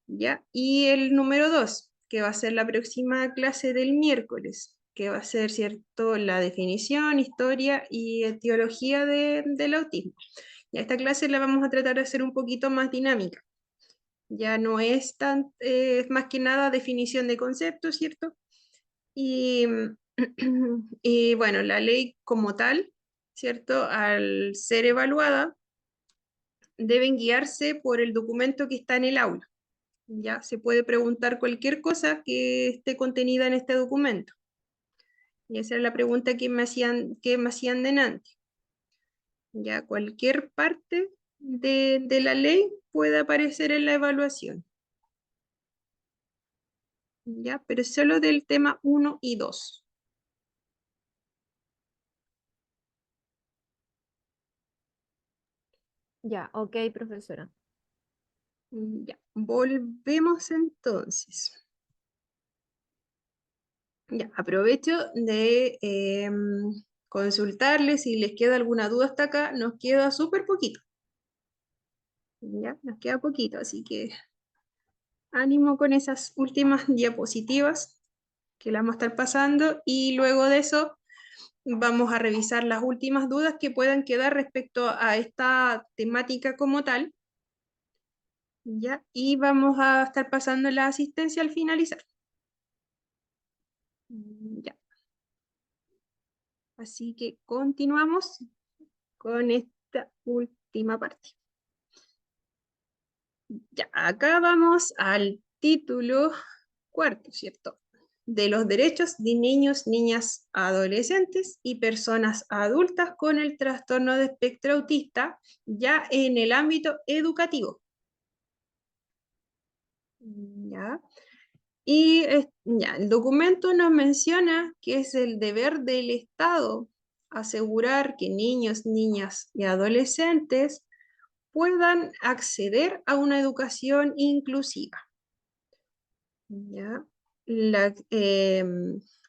¿ya? Y el número 2, que va a ser la próxima clase del miércoles, que va a ser, ¿cierto?, la definición, historia y etiología del autismo. Ya esta clase la vamos a tratar de hacer un poquito más dinámica. Ya no es tan, es más que nada definición de conceptos, ¿cierto? Y, y bueno, la ley como tal, ¿cierto? Al ser evaluada, deben guiarse por el documento que está en el aula. Ya se puede preguntar cualquier cosa que esté contenida en este documento. Y esa es la pregunta que me hacían delante. Ya cualquier parte de la ley puede aparecer en la evaluación. Ya, pero solo del tema 1 y 2. Ya, ok, profesora. Ya, volvemos entonces. Ya, aprovecho de consultarles si les queda alguna duda hasta acá. Nos queda súper poquito. Ya, nos queda poquito, así que ánimo con esas últimas diapositivas que las vamos a estar pasando y luego de eso vamos a revisar las últimas dudas que puedan quedar respecto a esta temática como tal. Ya, y vamos a estar pasando la asistencia al finalizar. Ya. Así que continuamos con esta última parte. Ya, acá vamos al título cuarto, ¿cierto? De los derechos de niños, niñas, adolescentes y personas adultas con el trastorno de espectro autista, ya en el ámbito educativo. ¿Ya? Y ya, el documento nos menciona que es el deber del Estado asegurar que niños, niñas y adolescentes puedan acceder a una educación inclusiva. ¿Ya?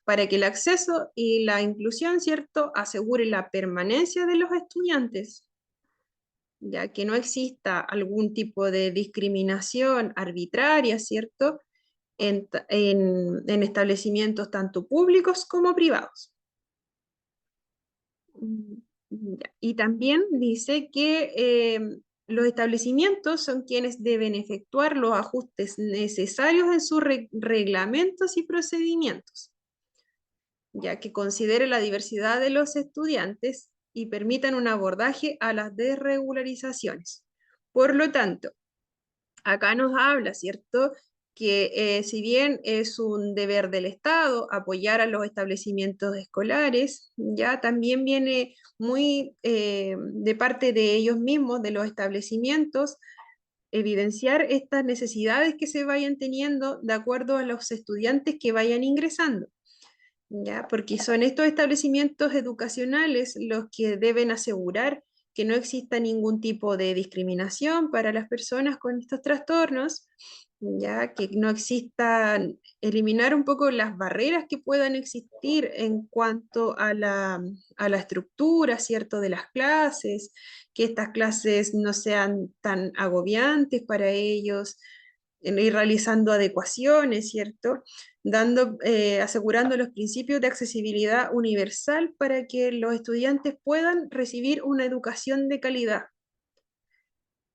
Para que el acceso y la inclusión, ¿cierto?, asegure la permanencia de los estudiantes, ya que no exista algún tipo de discriminación arbitraria, ¿cierto?, en establecimientos tanto públicos como privados. Ya. Y también dice que los establecimientos son quienes deben efectuar los ajustes necesarios en sus reglamentos y procedimientos, ya que considere la diversidad de los estudiantes y permitan un abordaje a las desregularizaciones. Por lo tanto, acá nos habla, ¿cierto? Que si bien es un deber del Estado apoyar a los establecimientos escolares, ya también viene muy de parte de ellos mismos, de los establecimientos, evidenciar estas necesidades que se vayan teniendo de acuerdo a los estudiantes que vayan ingresando. ¿Ya? Porque son estos establecimientos educacionales los que deben asegurar que no exista ningún tipo de discriminación para las personas con estos trastornos, ya que no existan, eliminar un poco las barreras que puedan existir en cuanto a la estructura, ¿cierto?, de las clases, que estas clases no sean tan agobiantes para ellos, en ir realizando adecuaciones, ¿cierto? Asegurando los principios de accesibilidad universal para que los estudiantes puedan recibir una educación de calidad.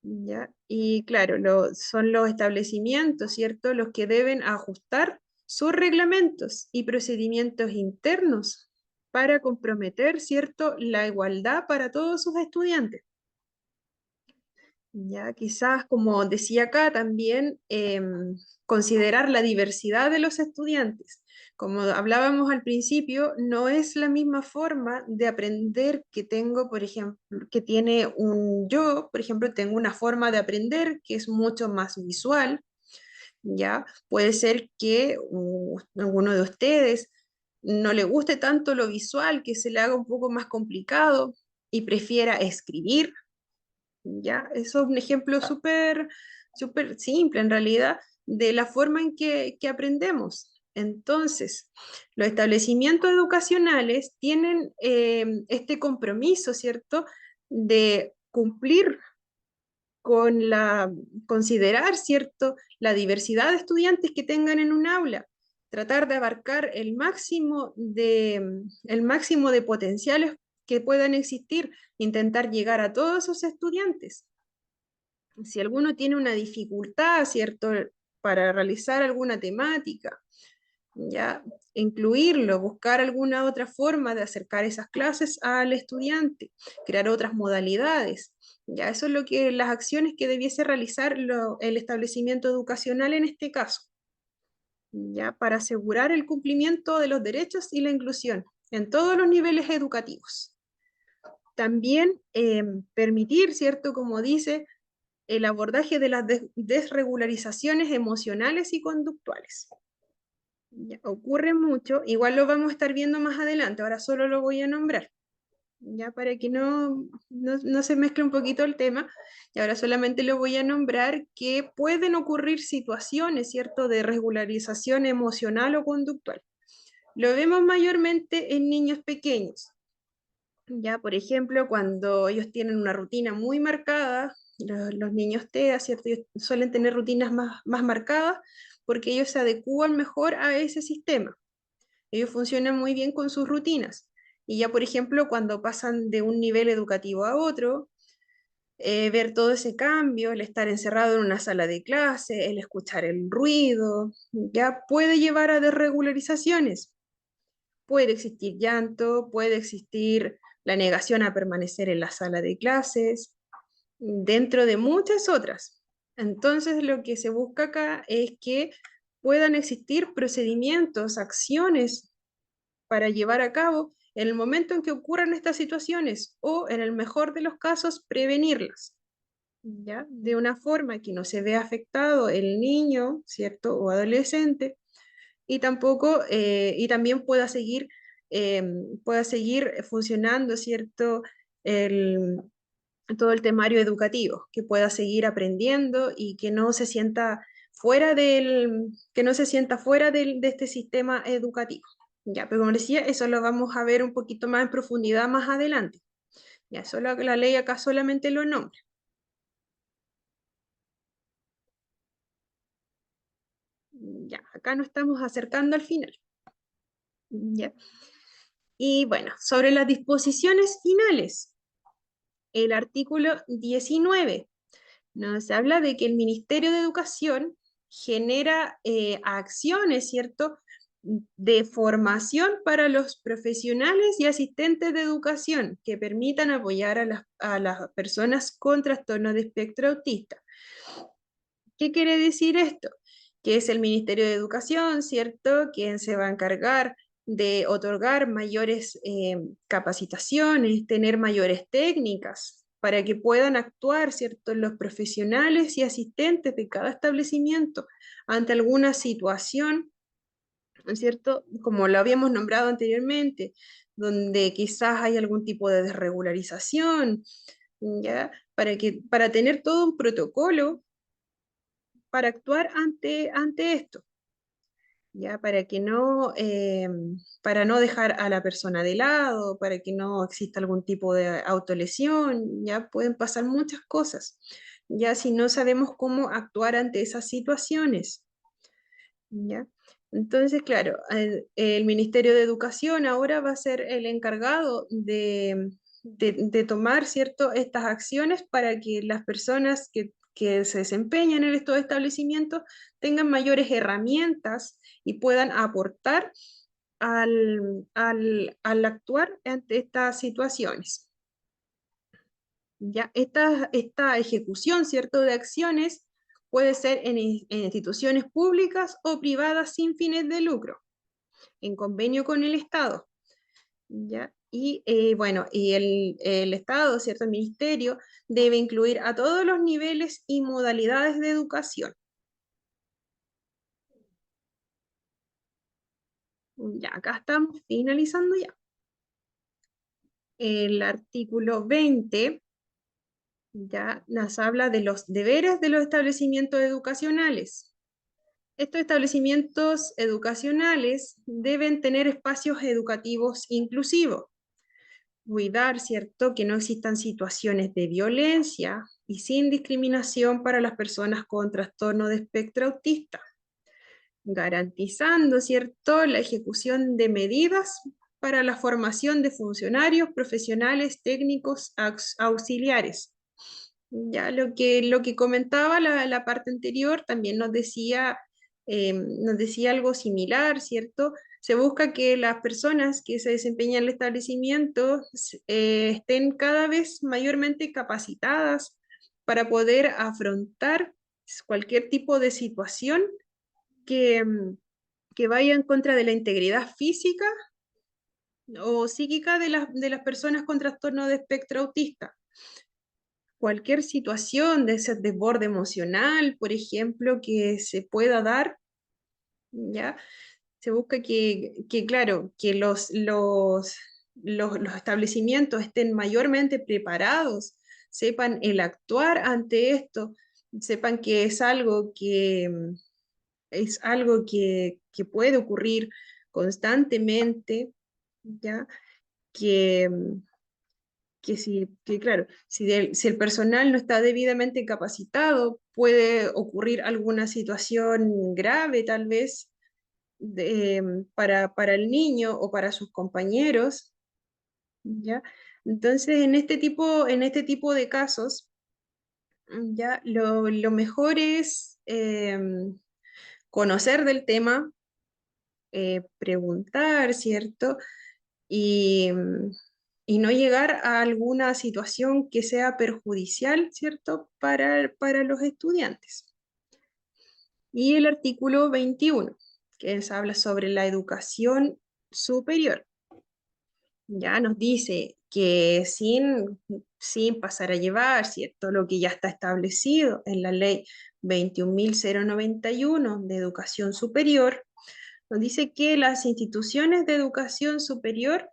¿Ya? Y claro, son los establecimientos, ¿cierto?, los que deben ajustar sus reglamentos y procedimientos internos para comprometer, ¿cierto?, la igualdad para todos sus estudiantes. Ya, quizás, como decía acá, también considerar la diversidad de los estudiantes. Como hablábamos al principio, no es la misma forma de aprender que tengo, por ejemplo, que tiene yo, por ejemplo, tengo una forma de aprender que es mucho más visual, ¿ya? Puede ser que alguno de ustedes no le guste tanto lo visual, que se le haga un poco más complicado y prefiera escribir. ¿Ya? Eso es un ejemplo súper simple en realidad de la forma en que aprendemos. Entonces, los establecimientos educacionales tienen este compromiso, ¿cierto?, de cumplir con considerar, ¿cierto?, la diversidad de estudiantes que tengan en un aula, tratar de abarcar el máximo de potenciales que puedan existir, intentar llegar a todos esos estudiantes. Si alguno tiene una dificultad, ¿cierto?, para realizar alguna temática, ya incluirlo, buscar alguna otra forma de acercar esas clases al estudiante, crear otras modalidades. Ya eso es lo que las acciones que debiese realizar el establecimiento educacional en este caso, ya para asegurar el cumplimiento de los derechos y la inclusión en todos los niveles educativos. También permitir, ¿cierto?, como dice, el abordaje de las desregularizaciones emocionales y conductuales. Ya, ocurre mucho, igual lo vamos a estar viendo más adelante, ahora solo lo voy a nombrar, ya para que no se mezcle un poquito el tema, y ahora solamente lo voy a nombrar que pueden ocurrir situaciones, ¿cierto?, de regularización emocional o conductual. Lo vemos mayormente en niños pequeños, ya, por ejemplo, cuando ellos tienen una rutina muy marcada, los niños TEA, ¿cierto? Ellos suelen tener rutinas más marcadas porque ellos se adecúan mejor a ese sistema. Ellos funcionan muy bien con sus rutinas. Y ya, por ejemplo, cuando pasan de un nivel educativo a otro, ver todo ese cambio, el estar encerrado en una sala de clase, el escuchar el ruido, ya puede llevar a desregularizaciones. Puede existir llanto, puede existir la negación a permanecer en la sala de clases, dentro de muchas otras. Entonces, lo que se busca acá es que puedan existir procedimientos, acciones para llevar a cabo en el momento en que ocurran estas situaciones o, en el mejor de los casos, prevenirlas, ¿ya? De una forma que no se vea afectado el niño, ¿cierto? O adolescente, y tampoco, y también eh, pueda seguir funcionando, ¿cierto?, el, todo el temario educativo, que pueda seguir aprendiendo y que no se sienta que no se sienta fuera de este sistema educativo. Ya, pero como decía, eso lo vamos a ver un poquito más en profundidad más adelante. Ya, solo la ley acá solamente lo nombra. Ya, acá nos estamos acercando al final. Ya. Y bueno, sobre las disposiciones finales, el artículo 19 nos habla de que el Ministerio de Educación genera acciones, ¿cierto?, de formación para los profesionales y asistentes de educación que permitan apoyar a las personas con trastorno de espectro autista. ¿Qué quiere decir esto? Que es el Ministerio de Educación, ¿cierto?, quien se va a encargar de otorgar mayores capacitaciones, tener mayores técnicas para que puedan actuar, ¿cierto?, los profesionales y asistentes de cada establecimiento ante alguna situación, ¿cierto?, como lo habíamos nombrado anteriormente, donde quizás hay algún tipo de desregularización, ¿ya? Para tener todo un protocolo para actuar ante esto, ¿ya? Para no dejar a la persona de lado, para que no exista algún tipo de autolesión, ya pueden pasar muchas cosas, ya si no sabemos cómo actuar ante esas situaciones, ¿ya? Entonces, claro, el Ministerio de Educación ahora va a ser el encargado de tomar, ¿cierto?, estas acciones para que las personas que se desempeñan en estos establecimientos tengan mayores herramientas y puedan aportar al actuar ante estas situaciones. Ya, esta ejecución, ¿cierto?, de acciones puede ser en instituciones públicas o privadas sin fines de lucro, en convenio con el Estado, ¿ya? Y bueno, y el Estado, ¿cierto?, el Ministerio, debe incluir a todos los niveles y modalidades de educación. Ya, acá estamos finalizando ya. El artículo 20 ya nos habla de los deberes de los establecimientos educacionales. Estos establecimientos educacionales deben tener espacios educativos inclusivos, cuidar, ¿cierto?, que no existan situaciones de violencia y sin discriminación para las personas con trastorno de espectro autista, garantizando, ¿cierto?, la ejecución de medidas para la formación de funcionarios, profesionales, técnicos, auxiliares. Ya lo que comentaba la parte anterior también nos decía algo similar, ¿cierto? Se busca que las personas que se desempeñan en el establecimiento estén cada vez mayormente capacitadas para poder afrontar cualquier tipo de situación que, que vaya en contra de la integridad física o psíquica de las personas con trastorno de espectro autista. Cualquier situación de ese desborde emocional, por ejemplo, que se pueda dar, ¿ya? Se busca claro, que los establecimientos estén mayormente preparados, sepan el actuar ante esto, sepan que es algo que puede ocurrir constantemente, ¿ya? Que, claro, si el personal no está debidamente capacitado, puede ocurrir alguna situación grave tal vez para el niño o para sus compañeros, ¿ya? Entonces, en este tipo de casos, ya lo mejor es conocer del tema, preguntar, ¿cierto? Y, y no llegar a alguna situación que sea perjudicial, ¿cierto?, para los estudiantes. Y el artículo 21, que habla sobre la educación superior, ya nos dice que sin pasar a llevar, ¿cierto?, lo que ya está establecido en la ley 21.091 de educación superior, nos dice que las instituciones de educación superior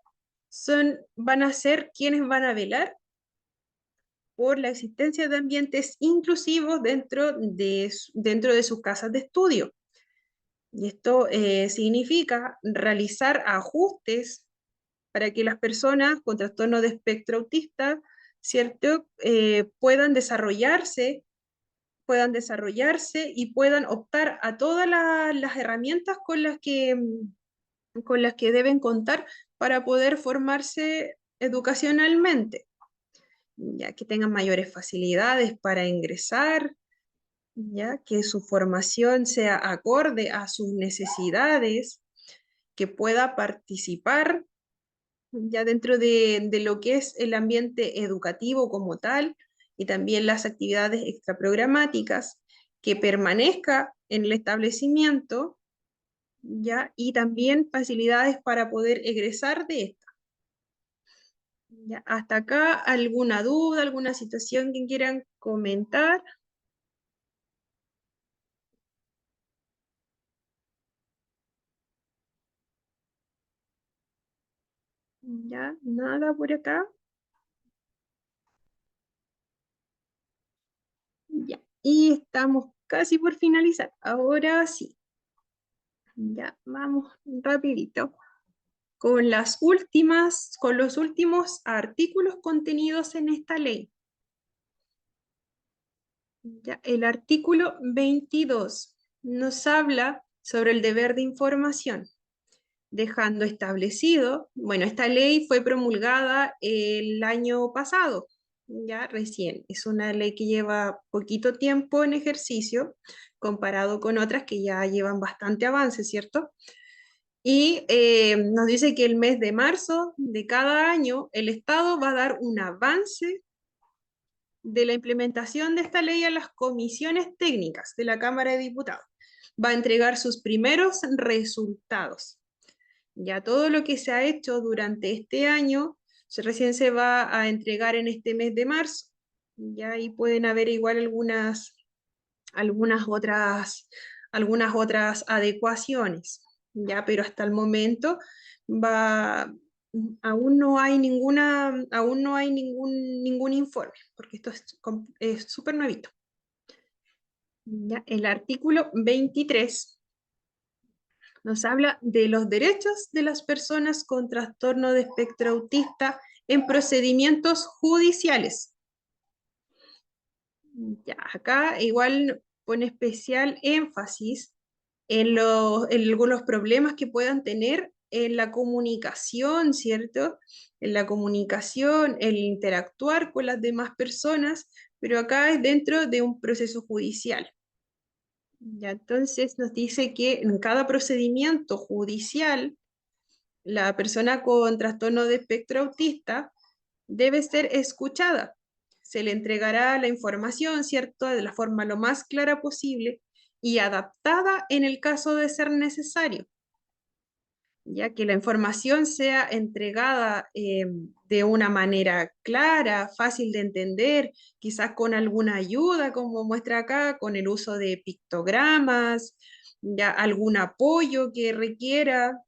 van a ser quienes van a velar por la existencia de ambientes inclusivos dentro de sus casas de estudio. Y esto significa realizar ajustes para que las personas con trastorno de espectro autista, ¿cierto?, puedan desarrollarse y puedan optar a todas las herramientas con las que deben contar para poder formarse educacionalmente, ya que tengan mayores facilidades para ingresar, ya que su formación sea acorde a sus necesidades, que pueda participar ya dentro de lo que es el ambiente educativo como tal y también las actividades extraprogramáticas, que permanezca en el establecimiento, ya, y también facilidades para poder egresar de esta. Ya, hasta acá, ¿alguna duda, alguna situación que quieran comentar? Ya, nada por acá. Ya, y estamos casi por finalizar. Ahora sí, ya, vamos rapidito con los últimos artículos contenidos en esta ley. Ya, el artículo 22 nos habla sobre el deber de información, dejando establecido, bueno, esta ley fue promulgada el año pasado, ya recién, es una ley que lleva poquito tiempo en ejercicio, comparado con otras que ya llevan bastante avance, ¿cierto? Y nos dice que el mes de marzo de cada año el Estado va a dar un avance de la implementación de esta ley a las comisiones técnicas de la Cámara de Diputados. Va a entregar sus primeros resultados. Ya todo lo que se ha hecho durante este año recién se va a entregar en este mes de marzo. Ya ahí pueden haber igual algunas otras adecuaciones, ya, pero hasta el momento va, aún no hay ningún informe, porque esto es súper nuevito. Ya, el artículo 23 nos habla de los derechos de las personas con trastorno de espectro autista en procedimientos judiciales. Ya, acá igual pone especial énfasis en algunos problemas que puedan tener en la comunicación, ¿cierto? En la comunicación, el interactuar con las demás personas, pero acá es dentro de un proceso judicial. Ya, entonces nos dice que en cada procedimiento judicial, la persona con trastorno de espectro autista debe ser escuchada. Se le entregará la información, ¿cierto?, de la forma lo más clara posible y adaptada en el caso de ser necesario, ya que la información sea entregada de una manera clara, fácil de entender, quizás con alguna ayuda, como muestra acá, con el uso de pictogramas, ya algún apoyo que requiera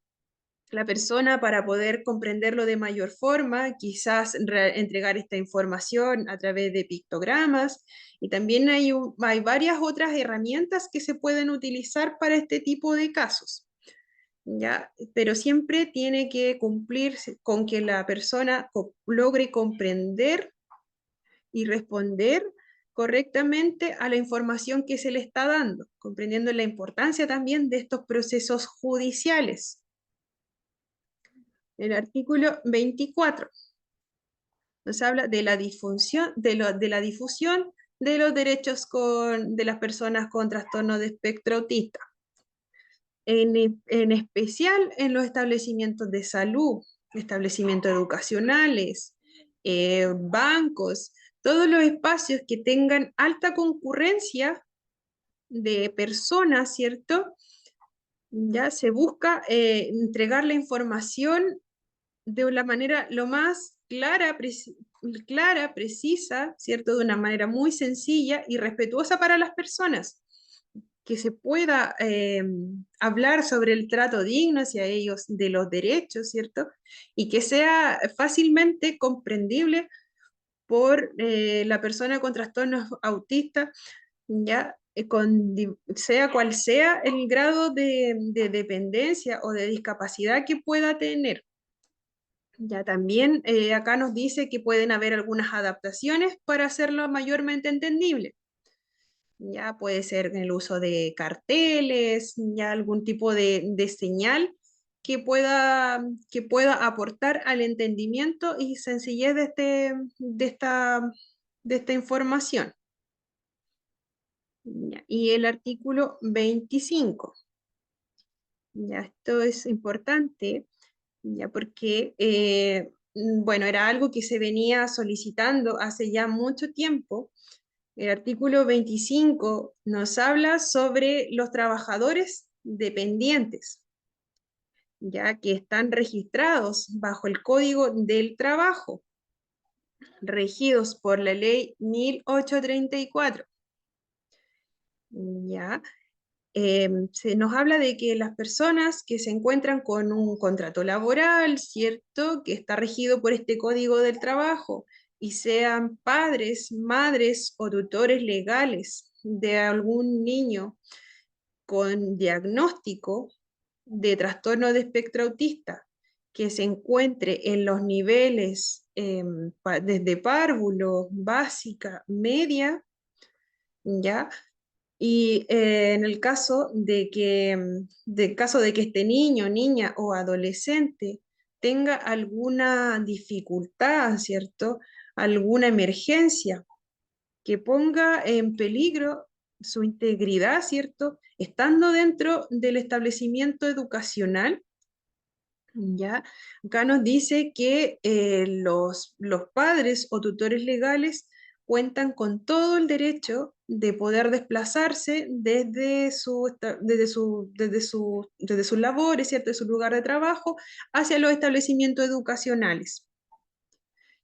la persona para poder comprenderlo de mayor forma, quizás entregar esta información a través de pictogramas, y también hay varias otras herramientas que se pueden utilizar para este tipo de casos, ¿ya? Pero siempre tiene que cumplir con que la persona logre comprender y responder correctamente a la información que se le está dando, comprendiendo la importancia también de estos procesos judiciales. El artículo 24 nos habla de la difusión de los derechos de las personas con trastorno de espectro autista, en especial en los establecimientos de salud, establecimientos educacionales, bancos, todos los espacios que tengan alta concurrencia de personas, ¿cierto? Ya se busca entregar la información de la manera lo más clara, precisa, ¿cierto? De una manera muy sencilla y respetuosa para las personas, que se pueda hablar sobre el trato digno hacia ellos, de los derechos, ¿cierto? Y que sea fácilmente comprendible por la persona con trastornos autistas, ya sea cual sea el grado de dependencia o de discapacidad que pueda tener. Ya también acá nos dice que pueden haber algunas adaptaciones para hacerlo mayormente entendible. Ya puede ser en el uso de carteles, ya algún tipo de señal que pueda aportar al entendimiento y sencillez de esta información. Ya, y el artículo 25. Ya, esto es importante, ya, porque, bueno, era algo que se venía solicitando hace ya mucho tiempo. El artículo 25 nos habla sobre los trabajadores dependientes, ya que están registrados bajo el Código del Trabajo, regidos por la Ley 1834. ¿Ya? Se nos habla de que las personas que se encuentran con un contrato laboral, ¿cierto? Que está regido por este Código del Trabajo, y sean padres, madres o tutores legales de algún niño con diagnóstico de trastorno de espectro autista, que se encuentre en los niveles desde párvulo, básica, media, ¿ya? Y en el caso caso de que este niño, niña o adolescente tenga alguna dificultad, ¿cierto? Alguna emergencia que ponga en peligro su integridad, ¿cierto? Estando dentro del establecimiento educacional, ¿ya? Acá nos dice que los padres o tutores legales cuentan con todo el derecho de poder desplazarse desde sus labores, ¿cierto? De su lugar de trabajo hacia los establecimientos educacionales,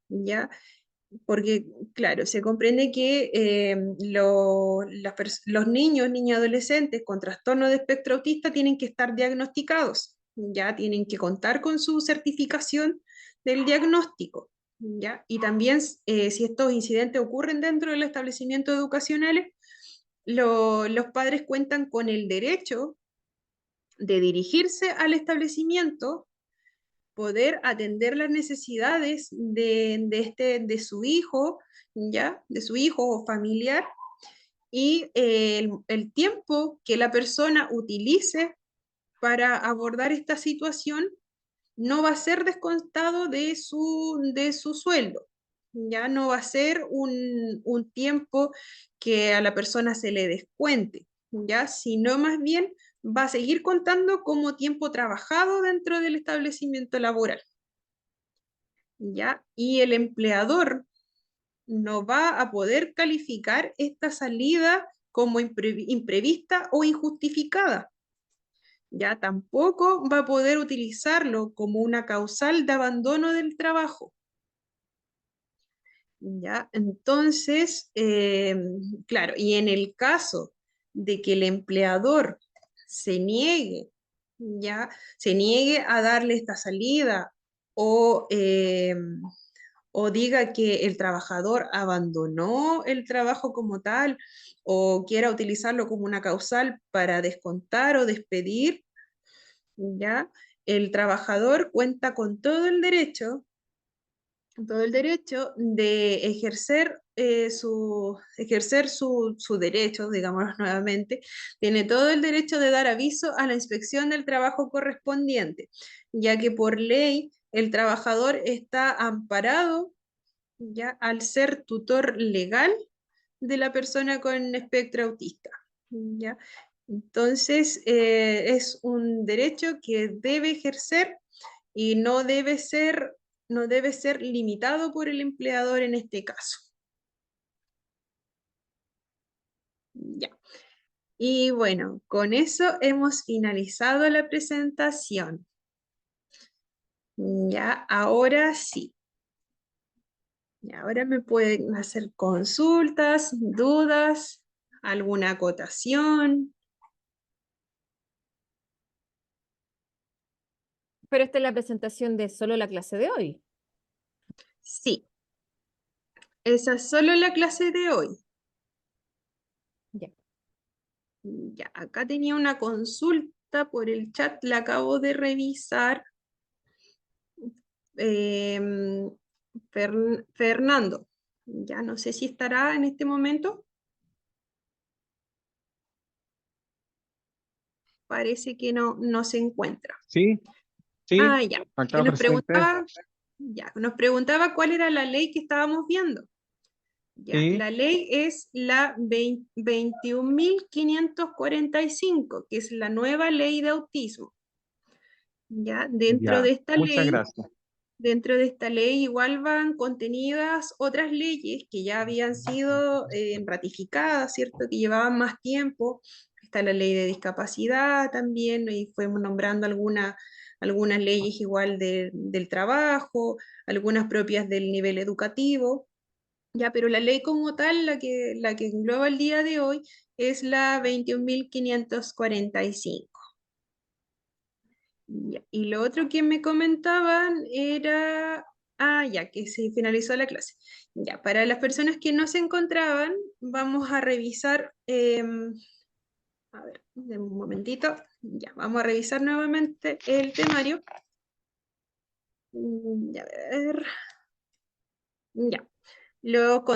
¿ya? Porque, claro, se comprende que los niños, niñas y adolescentes con trastorno de espectro autista tienen que estar diagnosticados, ya tienen que contar con su certificación del diagnóstico, ya. Y también, si estos incidentes ocurren dentro del establecimiento educacionales, los padres cuentan con el derecho de dirigirse al establecimiento, poder atender las necesidades de su hijo, ¿ya? De su hijo o familiar, y el tiempo que la persona utilice para abordar esta situación no va a ser descontado de su sueldo. Ya no va a ser un tiempo que a la persona se le descuente, ya, sino más bien va a seguir contando como tiempo trabajado dentro del establecimiento laboral. ¿Ya? Y el empleador no va a poder calificar esta salida como imprevista o injustificada. Ya tampoco va a poder utilizarlo como una causal de abandono del trabajo. ¿Ya? Entonces, claro, y en el caso de que el empleador se niegue, ¿ya? Se niegue a darle esta salida o, o diga que el trabajador abandonó el trabajo como tal o quiera utilizarlo como una causal para descontar o despedir, ¿ya? El trabajador cuenta con todo el derecho de ejercer su derecho, digámoslo nuevamente, tiene todo el derecho de dar aviso a la inspección del trabajo correspondiente, ya que por ley el trabajador está amparado, ya, al ser tutor legal de la persona con espectro autista, ¿ya? Entonces, es un derecho que debe ejercer y no debe ser limitado por el empleador en este caso. Ya. Y bueno, con eso hemos finalizado la presentación. Ya, ahora sí. Y ahora me pueden hacer consultas, dudas, alguna acotación. Pero esta es la presentación de solo la clase de hoy. Sí, esa es solo la clase de hoy. Ya. Ya, acá tenía una consulta por el chat, la acabo de revisar. Em, Fernando, ya no sé si estará en este momento. Parece que no se encuentra. Sí, Sí, Ya, que acá presente. nos preguntaba cuál era la ley que estábamos viendo. Ya, Sí, la ley es la 21.545, que es la nueva ley de autismo. Ya, ya. Muchas gracias. dentro de esta ley igual van contenidas otras leyes que ya habían sido ratificadas, ¿cierto? Que llevaban más tiempo. Está la ley de discapacidad también, y fuimos nombrando algunas leyes igual del trabajo, algunas propias del nivel educativo. Ya, pero la ley como tal, la que engloba el día de hoy, es la 21.545. Ya, y lo otro que me comentaban era, ya, que se finalizó la clase. Ya, para las personas que no se encontraban, vamos a revisar, a ver, un momentito, ya, vamos a revisar nuevamente el temario. Ya, a ver, ya.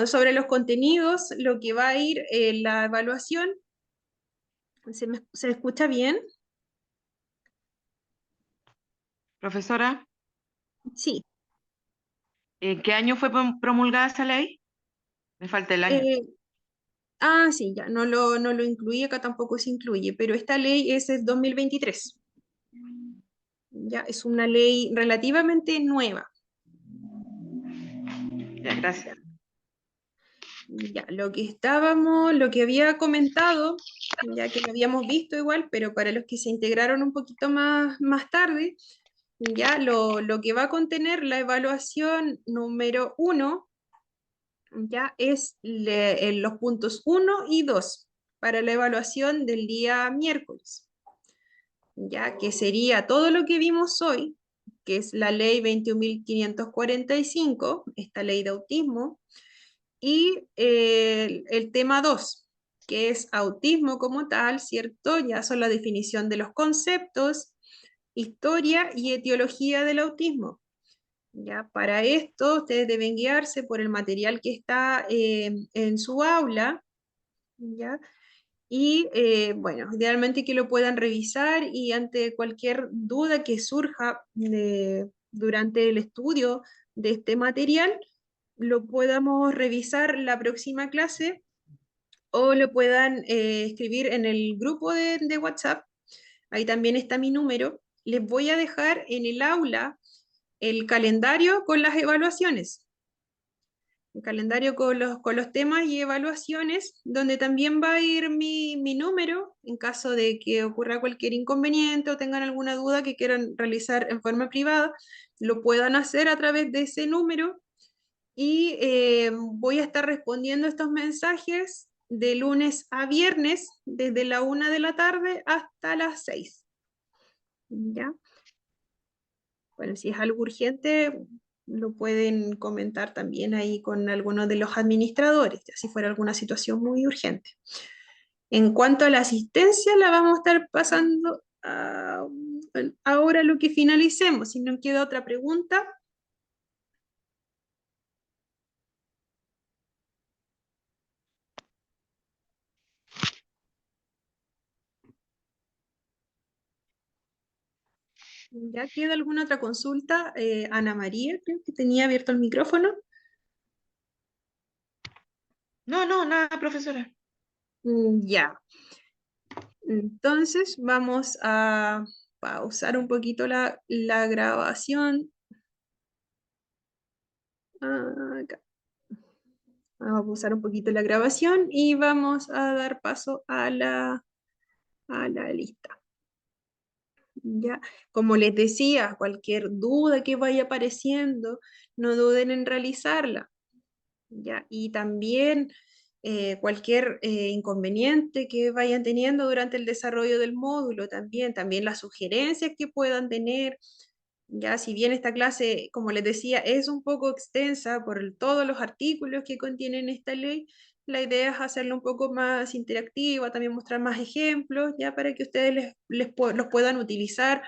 Sobre los contenidos, lo que va a ir la evaluación, ¿se escucha bien? Profesora, Sí. ¿en qué año fue promulgada esa ley? Me falta el año. Eh, sí, ya, no lo incluí, acá tampoco se incluye, pero esta ley es del 2023. Ya, es una ley relativamente nueva. Ya, Ya, gracias. ya, lo que había comentado, ya que lo habíamos visto igual, pero para los que se integraron un poquito más tarde, ya lo que va a contener la evaluación número 1, ya es en los puntos 1 y 2 para la evaluación del día miércoles, ya que sería todo lo que vimos hoy, que es la ley 21.545, esta ley de autismo, y el tema 2, que es autismo como tal, ¿cierto? Ya son la definición de los conceptos, historia y etiología del autismo. Ya, para esto ustedes deben guiarse por el material que está en su aula, ¿ya? Y bueno, idealmente que lo puedan revisar y ante cualquier duda que surja durante el estudio de este material, lo podamos revisar la próxima clase o lo puedan escribir en el grupo de WhatsApp. Ahí también está mi número. Les voy a dejar en el aula el calendario con las evaluaciones, un calendario con los temas y evaluaciones, donde también va a ir mi número en caso de que ocurra cualquier inconveniente o tengan alguna duda que quieran realizar en forma privada, lo puedan hacer a través de ese número y voy a estar respondiendo estos mensajes de lunes a viernes, desde la 1 de la tarde hasta las 6. ¿Ya? Bueno, si es algo urgente, lo pueden comentar también ahí con alguno de los administradores, ya si fuera alguna situación muy urgente. En cuanto a la asistencia, la vamos a estar pasando ahora lo que finalicemos. Si no queda otra pregunta. ¿Ya queda alguna otra consulta? Ana María, creo que tenía abierto el micrófono. No, no, nada, profesora. Ya. Entonces vamos a pausar un poquito la grabación. Acá. Vamos a pausar un poquito la grabación y vamos a dar paso a la lista. Ya, como les decía, cualquier duda que vaya apareciendo, no duden en realizarla. ¿Ya? Y también cualquier inconveniente que vayan teniendo durante el desarrollo del módulo, también las sugerencias que puedan tener. Ya, si bien esta clase, como les decía, es un poco extensa por todos los artículos que contienen esta ley, la idea es hacerlo un poco más interactiva, también mostrar más ejemplos, ya para que ustedes los puedan utilizar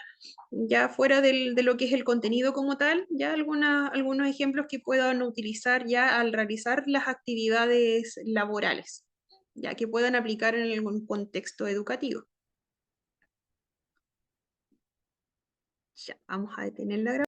ya fuera de lo que es el contenido como tal, ya algunos ejemplos que puedan utilizar ya al realizar las actividades laborales, ya que puedan aplicar en algún contexto educativo. Ya, vamos a detener la grabación.